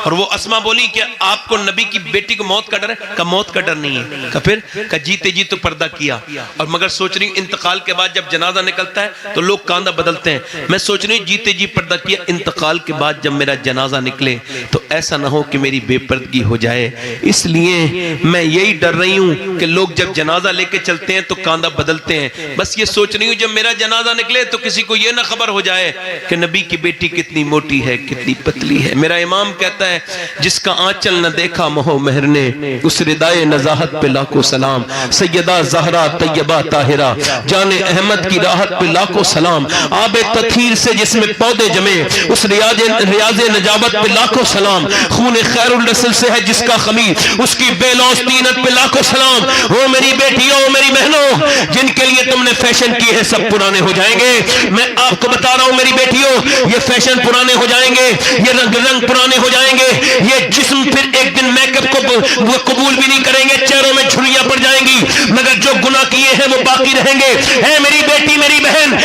اور وہ اسما بولی کہ آپ کو نبی کی بیٹی کو موت کا ڈر ہے؟ کہا موت کا ڈر نہیں ہے۔ کہا پھر؟ کہا جیتے جی تو پردہ کیا، اور مگر سوچ رہی ہوں انتقال کے بعد جب جنازہ نکلتا ہے تو لوگ کاندھا بدلتے ہیں، میں سوچ رہی ہوں جیتے جی پردہ کیا، انتقال کے بعد جب میرا جنازہ نکلے تو ایسا نہ ہو کہ میری بے پردگی ہو جائے، اس لیے میں یہی ڈر رہی ہوں کہ لوگ جب جنازہ لے کے چلتے ہیں تو کاندھا بدلتے ہیں، بس یہ سوچ رہی ہوں جب میرا جنازہ نکلے تو کسی کو یہ نہ خبر ہو جائے کہ نبی کی بیٹی کتنی موٹی ہے، کتنی پتلی ہے۔ میرا امام کہتا ہے جس کا آنچل نہ دیکھا مہو مہر نے، اس ردائے نزاہت پہ لاکھوں سلام، سیدہ زہرا طیبہ طاہرہ جان احمد کی راحت پہ لاکھوں سلام، آب تطہیر سے جس میں پودے جمے اس ریاض نجابت پہ لاکھوں سلام، خون خیر الرسل سے ہے جس کا خمیر اس کی بے لوث طینت پہ لاکھوں سلام۔ وہ میری بیٹیوں، میری بہنوں، جن کے لیے تم نے فیشن کی ہے سب پرانے ہو جائیں گے۔ میں آپ کو بتا رہا ہوں میری بیٹیوں، یہ فیشن پرانے ہو جائیں گے، یہ رنگ پرانے ہو جائیں گے، یہ جسم پھر ایک دن میک اپ کو وہ قبول بھی نہیں کریں گے، چہروں میں جھریاں پڑ جائیں گی، مگر جو گناہ کیے ہیں وہ باقی رہیں گے۔ اے میری بیٹی، میری بہن،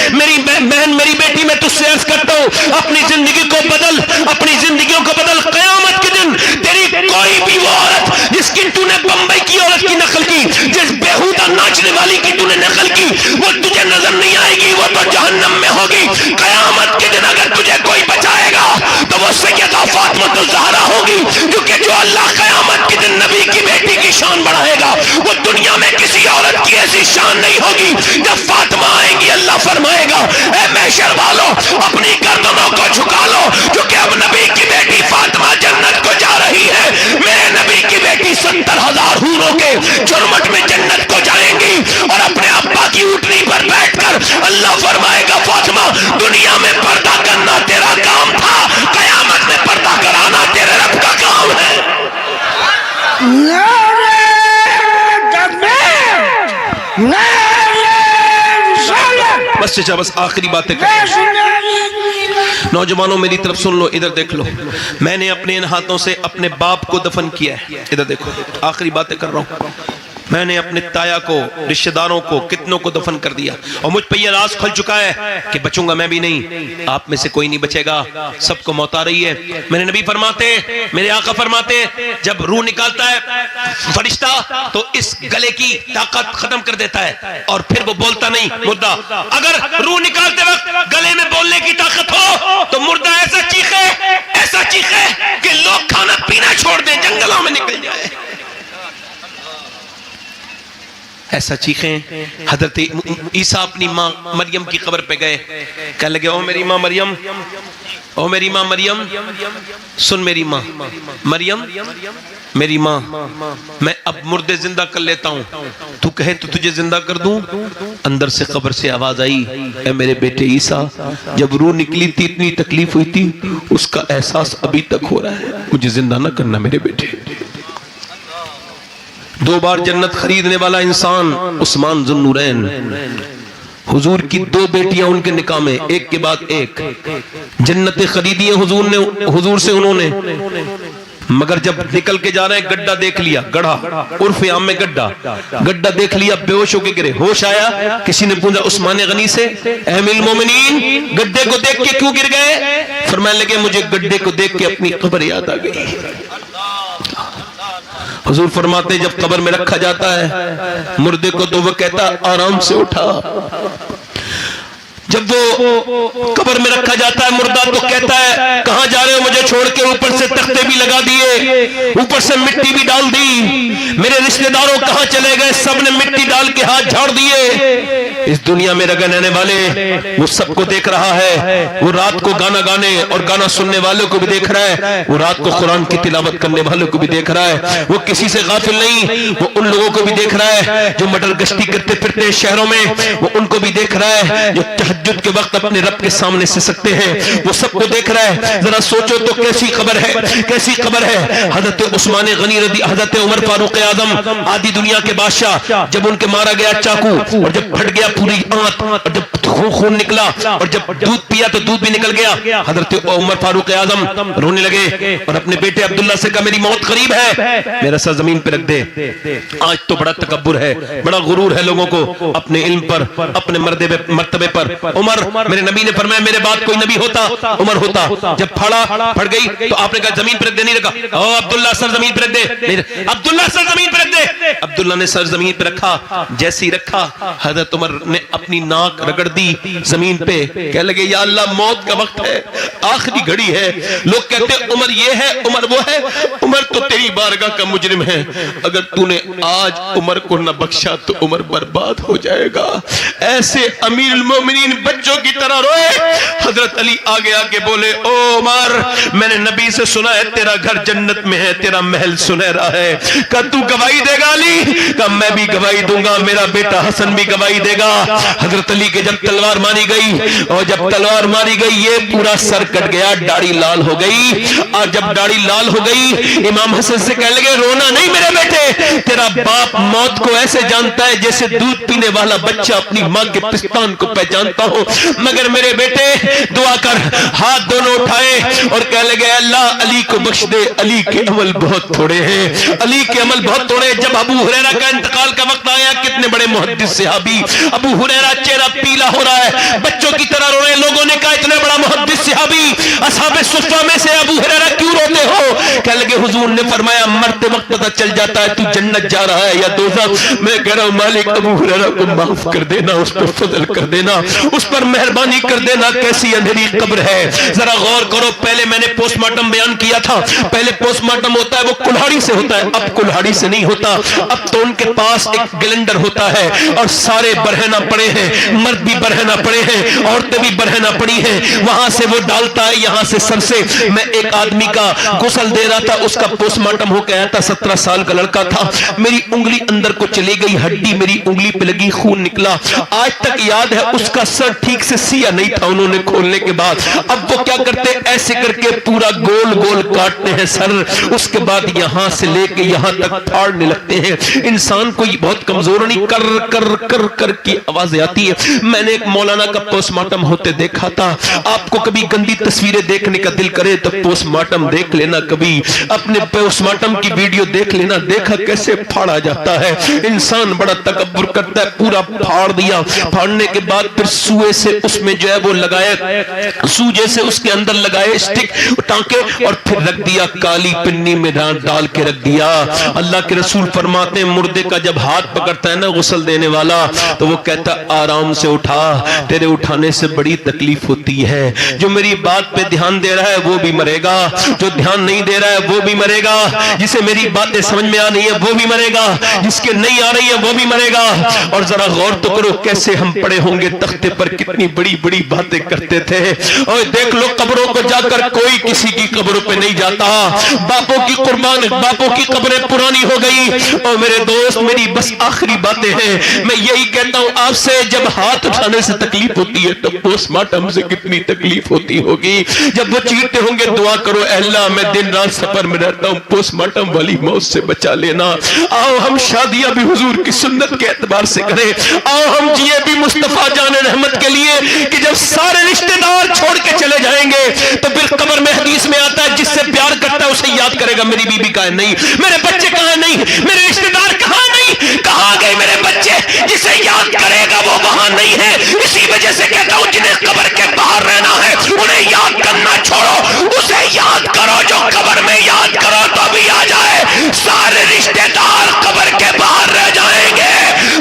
میری بیٹی، میں تجھ سے عرض کرتا ہوں اپنی زندگی کو بدل، اپنی زندگیوں کو بدل۔ قیامت کے دن تیری کوئی بھی وہ عورت جس کی تو نے بمبئی کی عورت کی نقل کی، جس بیہودہ ناچنے والی کی تو نے نقل کی، وہ تجھے نظر نہیں آئے گی، وہ تو جہنم میں ہوگی۔ قیامت کے دن اگر تجھے کوئی بچائے گا تو وہ سیدہ فاطمہ الزہرا ہوگی، کیونکہ جو اللہ قیامت کے دن نبی کی بیٹی کی شان بڑھائے گا وہ دنیا میں کسی عورت کی ایسی شان نہیں ہوگی۔ جب فاطمہ آئیں گی اللہ فرمائے گا اے محشر والو اپنی گردنوں کو جھکا لو، کیونکہ اب نبی کی بیٹی فاطمہ جنت کو جا رہی ہے۔ میرے نبی کی بیٹی 70,000 حوروں کے جرمٹ میں جنت کو جائیں گی، اور اپنے ابا کی اونٹنی پر بیٹھ کر اللہ فرمائے گا فاطمہ دنیا میں پردہ کرنا تیرا کام تھا، قیامت میں پردہ کرانا تیرے رب کا کام ہے۔ بس چچا، بس آخری باتیں کریں۔ نوجوانوں میری طرف سن لو، ادھر دیکھ لو، میں نے اپنے ان ہاتھوں سے اپنے باپ کو دفن کیا ہے، ادھر دیکھو، آخری باتیں کر رہا ہوں۔ میں نے اپنے تایا کو، رشتہ داروں کو، کتنوں کو دفن کر دیا، اور مجھ پہ یہ راز کھل چکا ہے کہ بچوں گا میں بھی نہیں، آپ میں سے کوئی نہیں بچے گا، سب کو موت آ رہی ہے۔ میرے نبی فرماتے، میرے آقا فرماتے، جب روح نکالتا ہے فرشتہ تو اس گلے کی طاقت ختم کر دیتا ہے، اور پھر وہ بولتا نہیں مردہ۔ اگر روح نکالتے وقت گلے میں بولنے کی طاقت ہو تو مردہ ایسا چیخے کہ لوگ کھانا پینا چھوڑ دیں، جنگلوں میں نکل جائے، ایسا چیخیں۔ حضرت عیسیٰ اپنی ماں مریم کی قبر پہ گئے، کہنے لگے او میری ماں مریم، او میری ماں مریم، سن میری ماں مریم، میری ماں، میں اب مردے زندہ کر لیتا ہوں، تو کہے تو تجھے زندہ کر دوں۔ اندر سے قبر سے آواز آئی، اے میرے بیٹے عیسیٰ، جب روح نکلی تھی اتنی تکلیف ہوئی تھی، اس کا احساس ابھی تک ہو رہا ہے، مجھے زندہ نہ کرنا میرے بیٹے۔ 2 بار جنت خریدنے والا انسان عثمان ذو النورین، حضور کی 2 بیٹیاں ان کے نکاح میں، ایک کے بعد ایک، جنتیں خریدی ہیں حضور سے انہوں نے، مگر جب نکل کے جا رہے ہیں گڈھا دیکھ لیا، گڑھا عرف عام میں گڈھا دیکھ لیا، بے ہوش ہو کے گرے، ہوش آیا، کسی نے پوچھا عثمان غنی سے، اے امیر المومنین گڈھے کو دیکھ کے کیوں گر گئے؟ فرمانے لگے مجھے گڈھے کو دیکھ کے اپنی قبر یاد آ گئی۔ حضور فرماتے جب قبر میں رکھا جاتا ہے مردے کو تو وہ کہتا آرام سے اٹھا، جب وہ قبر میں رکھا جاتا ہے مردہ تو کہتا ہے کہاں جا رہے ہو مجھے چھوڑ کے، اوپر سے تختے بھی لگا دیے، اوپر سے مٹی بھی ڈال دی، میرے رشتہ داروں کہاں چلے گئے، سب نے مٹی ڈال کے ہاتھ جھاڑ دیے۔ اس دنیا میں رہنے والے وہ سب کو دیکھ رہا ہے، وہ رات کو گانا گانے اور گانا سننے والوں کو بھی دیکھ رہا ہے، وہ رات کو قرآن کی تلاوت کرنے والوں کو بھی دیکھ رہا ہے، وہ کسی سے غافل نہیں، وہ ان لوگوں کو بھی دیکھ رہا ہے جو مٹر گشتی کرتے پھرتے ہیں شہروں میں، وہ ان کو بھی دیکھ رہا ہے جو تہجد کے وقت اپنے رب کے سامنے سے سکتے ہیں، وہ سب کو دیکھ رہا ہے۔ ذرا سوچو تو کیسی خبر ہے، کیسی خبر ہے۔ حضرت عثمان غنی رضی، حضرت عمر فاروق اعظم آدھی دنیا کے بادشاہ، جب ان کے مارا گیا چاقو اور جب پھٹ گیا پوری آنت اور جب خون نکلا اور جب دودھ پیا تو دودھ بھی نکل گیا. حضرت عمر فاروق اعظم رونے لگے اور اپنے بیٹے عبداللہ سے کہا میری موت قریب ہے, میرا سر زمین پہ رکھ دے. آج تو بڑا تکبر ہے, بڑا غرور ہے لوگوں کو اپنے علم پر, اپنے مرتبے پر. عمر, میرے نبی نے فرمایا میرے بعد کوئی نبی ہوتا عمر ہوتا. جب پھڑ گئی تو آپ نے کہا زمین پہ رکھ دے, نہیں رکھا. او عبداللہ سر زمین پہ رکھ دے, عبداللہ سر زمین پہ رکھ دے. عبداللہ نے سر زمین پہ رکھا. جیسے ہی رکھا حضرت عمر نے اپنی ناک رگڑ دی زمین پہ. کہنے لگے یا اللہ موت کا وقت ہے, آخری گھڑی ہے. لوگ کہتے ہیں عمر یہ ہے, عمر وہ ہے. عمر تو تیری بارگاہ کا مجرم ہے, اگر تو نے آج عمر کو نہ بخشا تو عمر برباد ہو جائے گا. ایسے امیر المومنین بچوں کی طرح روئے. حضرت علی آگے آگے بولے او عمر, میں نے نبی سے سنا ہے تیرا گھر جنت میں ہے, تیرا محل سنہرا ہے. کہ تو گواہی دے گا علی؟ کہ میں بھی گواہی دوں گا, میرا بیٹا حسن بھی گواہی دے گا. حضرت علی کے جب تلوار ماری گئی, اور جب تلوار ماری گئی یہ پورا سر کٹ گیا, داڑھی لال ہو گئی. اور جب داڑھی لال ہو گئی امام حسن سے کہنے لگے رونا نہیں میرے بیٹے, تیرا باپ موت کو ایسے جانتا ہے جیسے دودھ پینے والا بچہ اپنی ماں کے پستان کو پہچانتا ہو. مگر میرے بیٹے دعا کر. ہاتھ دونوں اٹھائے اور کہنے لگے اللہ علی کو بخش دے, علی کے عمل بہت تھوڑے ہیں, علی کے عمل بہت تھوڑے. جب ابو ہریرہ کا انتقال کا وقت آیا, کتنے بڑے محدث صحابی, ابو ہریرہ چہرہ پیلا ہو رہا ہے, بچوں کی طرح رو رہے. لوگوں نے کہا اتنا بڑا محدث صحابی اصحاب صفہ میں سے ابو ہریرہ کیوں روتے ہو؟ کہنے لگے حضور نے فرمایا مرتے وقت پتہ چل جاتا ہے تو جنت جا رہا ہے یا دوزخ. میں کہہ رہا ہوں مالک ابو ہریرہ کو معاف کر دینا, اس پر فضل کر دینا, اس پر مہربانی کر دینا. کیسی اندھیری قبر ہے, ذرا غور کرو. پہلے میں نے پوسٹ مارٹم بیان کیا تھا, پہلے پوسٹ مارٹم ہوتا ہے وہ کلہاڑی سے ہوتا ہے, اب کلہاڑی سے نہیں ہوتا. اب تو ان کے پاس ایک گلنڈر ہوتا ہے اور سارے برہنہ پڑے ہیں, مرد بھی برہنہ پڑے ہیں, عورتیں بھی برہنہ پڑی ہیں. وہاں سے وہ ڈالتا ہے, یہاں سے سر سے. میں ایک آدمی کا غسل دے رہا تھا, اس کا پوسٹ مارٹم ہو کے آیا تھا, 17 سال کا لڑکا تھا. میری انگلی اندر کو چلی گئی, ہڈی میری انگلی پہ لگی, خون نکلا. آج تک یاد ہے اس کا سر ٹھیک سے سیا نہیں تھا انہوں نے کھولنے کے بعد. اب وہ کیا کرتے ایسے کر کے پورا گول گول کاٹتے ہیں سر, اس کے بعد یہاں سے لے کے یہاں تک پھاڑنے لگتے ہیں. انسان کو یہ بہت کمزور نہیں, کر کر کر کر کی آوازیں آتی ہے. میں نے ایک مولانا کا پوسٹ مارٹم ہوتے دیکھا تھا. آپ کو کبھی گندی تصویریں دیکھنے کا دل کرے تو پوسٹ مارٹم دیکھ لینا, کبھی اپنے پوسٹ مارٹم کی ویڈیو دیکھ لینا. دیکھا کیسے پھاڑا جاتا ہے. انسان بڑا تکبر کرتا ہے, پورا پھاڑ دیا. پھاڑنے کے بعد پھر سوئے سے اس میں جو ہے وہ لگائے, سوجے سے اس کے اندر لگائے اسٹک ٹانکے, اور پھر رکھ دیا کالی پنی میں ڈال کے رکھ دیا. اللہ کے رسول فرماتے ہیں مردے کا جب ہاتھ پکڑتا ہے نا غسل دینے والا, تو وہ کہتا آرام سے اٹھا, تیرے اٹھانے سے بڑی تکلیف ہوتی ہے. جو میری بات پہ دھیان دے رہا ہے وہ بھی مرے گا, جو دھیان نہیں دے رہا ہے وہ بھی مرے گا, جسے میری باتیں سمجھ میں آ رہی ہیں وہ بھی مرے گا, جس کے نہیں آ رہی ہے وہ بھی مرے گا. اور ذرا غور تو کرو کیسے ہم پڑے ہوں گے تختے پر, کتنی بڑی بڑی باتیں کرتے تھے. اور دیکھ لو قبروں کو جا کر کوئی کسی کی قبروں پہ نہیں جاتا. باپوں کی قربان, باپوں کی قبریں پرانی ہو گئی. اور میرے دوست میری بس آخری باتیں ہیں, میں یہی کہتا ہوں آپ سے, جب ہاتھ اٹھانے سے تکلیف ہوتی ہے تو پوسٹ مارٹم سے کتنی تکلیف ہوتی ہوگی. جب وہ چیختے ہوں گے دعا کرو اے اللہ میں دن رات سفر میں رہتا ہوں, پوسٹ مارٹم والی موت سے بچا لینا. آؤ ہم شادیاں بھی حضور کی سنت کے اعتبار سے کریں, آؤ ہم جیے بھی مصطفیٰ جان رحمت کے لیے, کہ جب سارے رشتہ دار چھوڑ کے چلے جائیں گے تو پھر قبر میں حدیث میں آتا ہے جس سے پیار کرتا ہے اسے یاد کرے گا, میری بیوی کہاں ہے نہیں, میرے بچے کہاں ہے نہیں, میرے رشتہ دار کہاں نہیں, کہاں گئے میرے بچے, جسے یاد کرے گا وہ وہاں نہیں ہے. اسی وجہ سے کہتا ہوں جنہیں قبر کے باہر رہنا ہے انہیں یاد کرنا چھوڑو, اسے یاد کرو جو قبر میں یاد کرو تو بھی آ جائے. سارے رشتہ دار قبر کے باہر رہ جائیں گے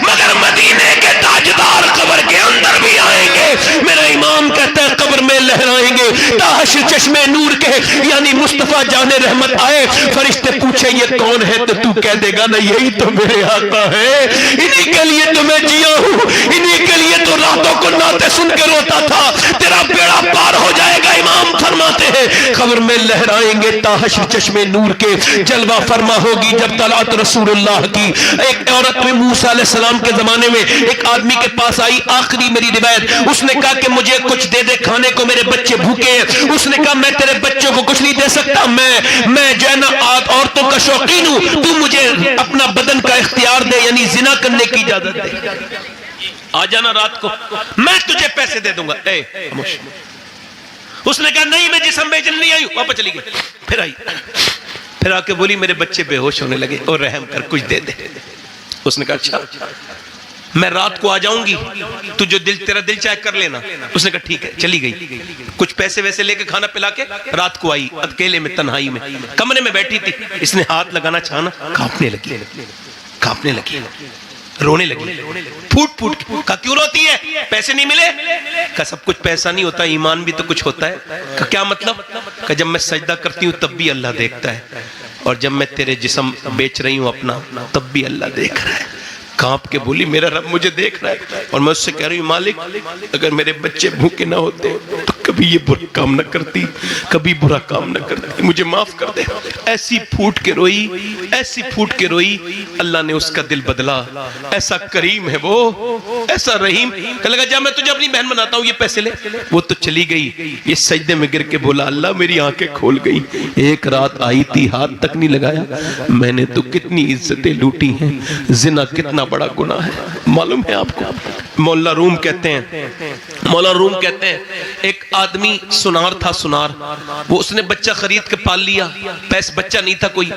مگر مدینے کے تاجدار قبر کے اندر بھی آئیں گے. میرا امام کہتا ہے قبر میں لہرائیں گے تاحشر چشمے نور کے, یعنی مصطفیٰ جان رحمت آئے. فرشتے پوچھے یہ کون ہے تو تو کہہ دے گا نا یہی تو میرے آقا ہے, انہی کے لیے تو میں جیا ہوں, انہی کے لیے تو راتوں کو نعتیں سن کے روتا تھا. تیرا بیڑا پار ہو جائے گا. امام فرماتے ہیں قبر میں لہرائیں گے تاحشر چشمے نور کے. جلوہ فرما ہوگی جب طلعت رسول اللہ کی. ایک عورت میں موسیٰ علیہ السلام کے زمانے میں ایک آدمی کے پاس آئی, آخری میری روایت, اس نے کہا کہ مجھے کچھ دے دے کھانے کو, میرے بچے بھوکے ہیں. اس نے کہا میں تیرے بچوں کو کچھ نہیں دے سکتا, میں جو ہے نا عورتوں کا شوقین ہوں, تو مجھے اپنا بدن کا اختیار دے, یعنی زنا کرنے کی اجازت دے. آ جانا رات کو، میں تجھے پیسے دے دوں گا۔ اے خاموش۔ اس نے کہا نہیں میں جسم بیچنے نہیں آئی ہوں، واپس چلی گئی۔ پھر آئی، پھر آ کے بولی میرے بچے بے ہوش ہونے لگے اور رحم کر کچھ دے دے۔ اس نے کہا اچھا میں رات کو آ جاؤں گی، تو جو تیرا دل چاہے کر لینا۔ اس نے کہا ٹھیک ہے، چلی گئی۔ کچھ پیسے ویسے لے کے کھانا پلا کے رات کو آئی، اکیلے میں تنہائی میں کمرے میں بیٹھی تھی۔ اس نے ہاتھ لگانا چاہنا، کانپنے لگی، کانپنے لگی، رونے لگی، پھوٹ پھوٹ کے۔ کہا کیوں روتی ہے؟ پیسے نہیں ملے؟ کہا سب کچھ پیسہ نہیں ہوتا، ایمان بھی تو کچھ ہوتا ہے۔ کہا کیا مطلب؟ کہا جب میں سجدہ کرتی ہوں تب بھی اللہ دیکھتا ہے، اور جب میں تیرے جسم بیچ رہی ہوں اپنا تب بھی اللہ دیکھ رہا ہے۔ کانپ کے بولی میرا رب مجھے دیکھ رہا ہے، اور میں اس سے کہہ رہی ہوں مالک اگر میرے بچے بھوکے نہ ہوتے تو کبھی یہ برا کام نہ کرتی، کبھی برا کام نہ کرتی، مجھے معاف کر دے۔ ایسی پھوٹ کے روئی، ایسی پھوٹ کے روئی، اللہ نے اس کا دل بدلا۔ ایسا کریم ہے وہ، ایسا رحیم۔ کہنے لگا جب میں تجھے اپنی بہن بناتا ہوں، یہ پیسے لے۔ وہ تو چلی گئی، یہ سجدے میں گر کے بولا اللہ میری آنکھیں کھول گئی، ایک رات آئی تھی ہاتھ تک نہیں لگایا، میں نے تو کتنی عزتیں لوٹی ہیں، زنا کتنا بڑا گناہ ہے معلوم ہے آپ کو۔ مولا روم کہتے ہیں، مولا روم کہتے ہیں ایک آدمی سنار تھا، سنار، وہ اس نے بچہ خرید کے پال لیا، بچہ نہیں تھا کوئی،